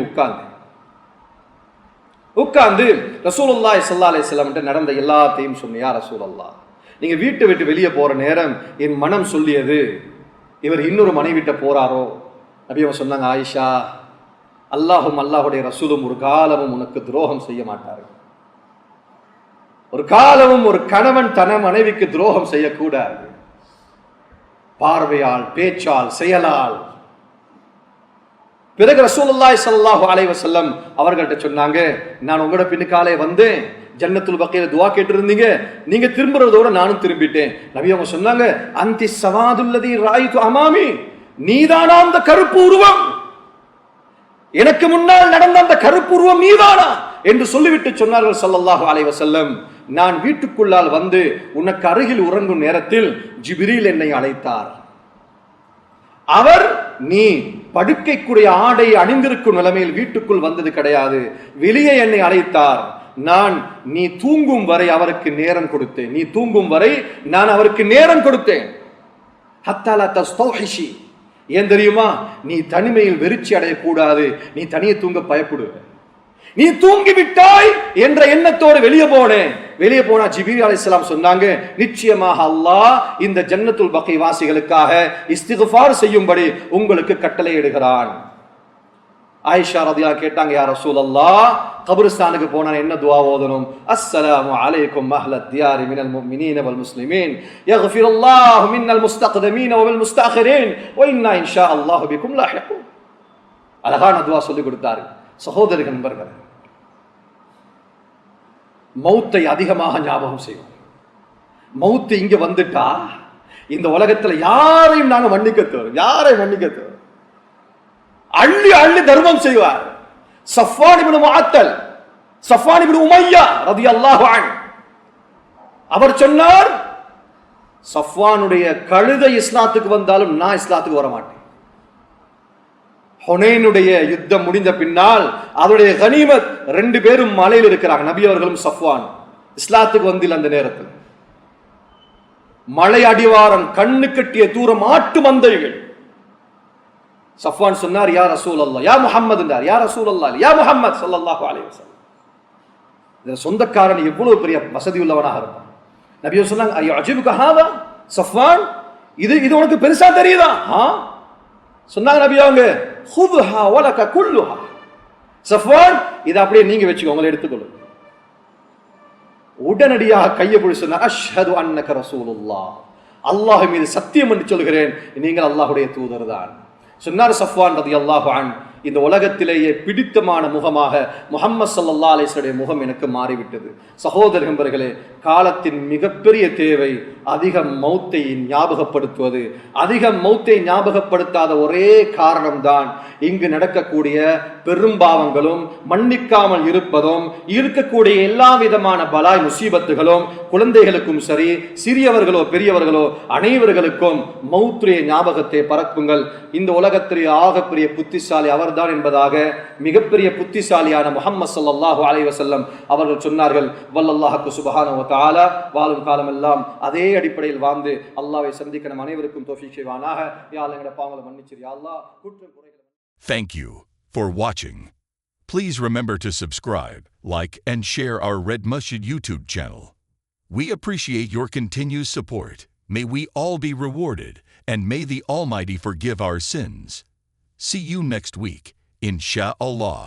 உட்கார்ந்து ரசூலுல்லாஹி ஸல்லல்லாஹு அலைஹி வஸல்லம் நடந்த எல்லாத்தையும் சொன்னியா ரசூலல்லாஹ், நீங்க வீட்டை விட்டு வெளியே போற நேரம் என் மனம் சொல்லியது இவர் இன்னொரு மனைவிட்ட போறாரோ. நபி அவங்க சொன்னாங்க, ஆயிஷா, அல்லாஹும் அல்லாஹுடைய ரசூலும் ஒரு காலமும் உனக்கு துரோகம் செய்ய மாட்டார்கள். ஒரு காலமும் ஒரு கணவன் தன மனைவிக்கு துரோகம் செய்யக்கூடாது. பார்வையால், பேச்சால், செயலால். பிறகு ரசூலுல்லாஹி ஸல்லல்லாஹு அலைஹி வஸல்லம் அவர்கள்ட்ட சொன்னாங்க, நான் உங்களோட பின்னுக்காலே வந்தேன், ஜன்னத்துல் பக்கீல துஆ கேட்டு இருந்தீங்க, நீங்க திரும்புறதோட நானும் திரும்பிட்டேன். நபி அவங்க சொன்னாங்க, அன்தி ஸவாதுல்லதி ராயிது அமாமி, நீதானா அந்த கருப்பு உருவம், எனக்கு முன்னால் நடந்த அந்த கருப்பு உருவம் நீதானா என்று சொல்லிவிட்டு சொன்னார்கள் ஸல்லல்லாஹு அலைஹி வஸல்லம். நான் வீட்டுக்குள்ளால் வந்து உனக்கு அருகில் உறங்கும் நேரத்தில் ஜிப்ரீல் என்னை அழைத்தார். அவர் நீ படுக்கைக்குரிய ஆடை அணிந்திருக்கும் நிலைமையில் வீட்டுக்குள் வந்தது கிடையாது, வெளியே என்னை அழைத்தார். நான் நீ தூங்கும் வரை அவருக்கு நேரம் கொடுத்தேன், நீ தூங்கும் வரை நான் அவருக்கு நேரம் கொடுத்தேன். ஹத்தலா தஸ்தௌஹிஷி, ஏன் தெரியுமா, நீ தனிமையில் வெறிச்சி அடையக்கூடாது, நீ தனியே தூங்க பயப்படுவ, நீ தூங்கிவிட்டாய் என்ற எண்ணத்தோடு வெளியே போனேன். வெளியே போனா ஜிப்ரீல் அலைஹிஸ்ஸலாம் சொன்னாங்க, நிச்சயமாக அல்லாஹ் இந்த ஜன்னத்துல் பக்கீ வாசிகளுக்காக இஸ்திக்ஃபார் செய்யும்படி உங்களுக்கு கட்டளை இடுகிறான். ஆயிஷா ரலியல்லாஹு கேட்டாங்க, யா ரசூலல்லாஹ், கபரிஸ்தானுக்கு போனா என்ன துஆ ஓதணும்? அஸ்ஸலாமு அலைக்கும் அஹ்லத் தியாரி மினல் முஃமினீன வல் முஸ்லிமீன், யக்ஃபிருல்லாஹு மின்னல் முஸ்தக்தமீன வல் முஸ்தஅখিரீன் வ இன்னா இன்ஷா அல்லாஹு பிக்கும் லாஹிகூன். அழகான துஆ சொல்லி கொடுத்தாரு. சகோதரர்கள், நண்பர்கள், மௌத்தை அதிகமாக ஞாபகம் செய்வோம். மௌத்து இங்க வந்துட்டா இந்த உலகத்துல யாரையும் நாங்க மன்னிக்க தோறும், யாரையும் மன்னிக்க தோறும் அள்ளி அள்ளி தர்மம் செய்வார். சஃப்வான் இப்னு முஅத்தல், சஃப்வான் இப்னு உமையா ரலியல்லாஹு அன்ஹு, அவர் சொன்னார், சஃப்வானுடைய கழுதை இஸ்லாத்துக்கு வந்தாலும் நான் இஸ்லாத்துக்கு வர மாட்டேன். ஹுனைனுடைய யுத்தம் முடிந்த பின்னால் அவருடைய கனிமத் 2 பேரும் மலையில் இருக்கிறாங்க, நபி அவர்களும் சஃப்வான். இஸ்லாத்துக்கு வந்தில் அந்த நேரத்தில் மலை அடிவாரம், கண்ணு கட்டிய தூரம் ஆட்டு மந்தைகள். சஃப்வான் சொன்னார், யா ரசூலல்லாஹ், யா முஹம்மது என்றார். யா ரசூலல்லாஹ், யா முஹம்மது ஸல்லல்லாஹு அலைஹி வஸல்லம். இந்த சொந்தக்காரன் எவ்வளவு பெரிய வசதி உள்ளவனாக இருப்பான். நபி சொன்னாங்க, அஜிபுக ஹாதா சஃப்வான், இது உனக்கு பெருசா தெரியுதா? சொன்னாங்க நபி அவங்க, ஹுதுஹா வலக குல்லுஹா, சஃப்வான் இத அப்படியே நீங்க வெச்சுக்கோங்க, எடுத்துக்கொள்ளுங்க. உடனடியாக கையை பிடிச்சு சொன்னார், அஷ்ஹது அன்னக ரசூலுல்லாஹ், அல்லாஹ் மீது சத்தியம் என்று சொல்கிறேன், நீங்கள் அல்லாஹ்வுடைய தூதர் தான். சொன்னார் சஃப்வான் ரலியல்லாஹு அன்ஹு, இந்த உலகத்திலேயே பிடித்தமான முகமாக முஹம்மது ஸல்லல்லாஹு அலைஹி வஸல்லம் முகம் எனக்கு மாறிவிட்டது. சகோதர நண்பர்களே, காலத்தின் மிகப்பெரிய தேவை அதிக மௌத்தை ஞாபகப்படுத்துவது. அதிக மௌத்தை ஞாபகப்படுத்தாத ஒரே காரணம்தான் இங்கு நடக்கக்கூடிய பெரும்பாவங்களும் மன்னிக்காமல் இருப்பதும் இருக்கக்கூடிய எல்லா விதமான பலாய் முசீபத்துகளும் குழந்தைகளுக்கும் சரி, சிறியவர்களோ பெரியவர்களோ அனைவர்களுக்கும் மௌத்துடைய ஞாபகத்தை பரப்புங்கள். இந்த உலகத்திலே ஆகப்பெரிய புத்திசாலி அவர்தான் என்பதாக மிகப்பெரிய புத்திசாலியான முஹம்மது ஸல்லல்லாஹு அலைஹி வஸல்லம் அவர்கள் சொன்னார்கள். வல்லல்லாஹு சுப்ஹானஹு வ தஆலா வாழும் காலமெல்லாம் அதே அடிப்படையில் வாழ்ந்து அல்லாஹ்வை சந்திக்க நம் அனைவருக்கும் தௌஃபீக் செய்வானாக. யா அல்லாஹ் எங்களுடைய பாவங்களை மன்னிச்சிரு யா அல்லாஹ். குற்றம் குறைகளை. Thank you for watching. Please remember to subscribe, like, and share our Red Masjid YouTube channel. We appreciate your continued support. May we all be rewarded, and may the Almighty forgive our sins. See you next week, Insha'Allah.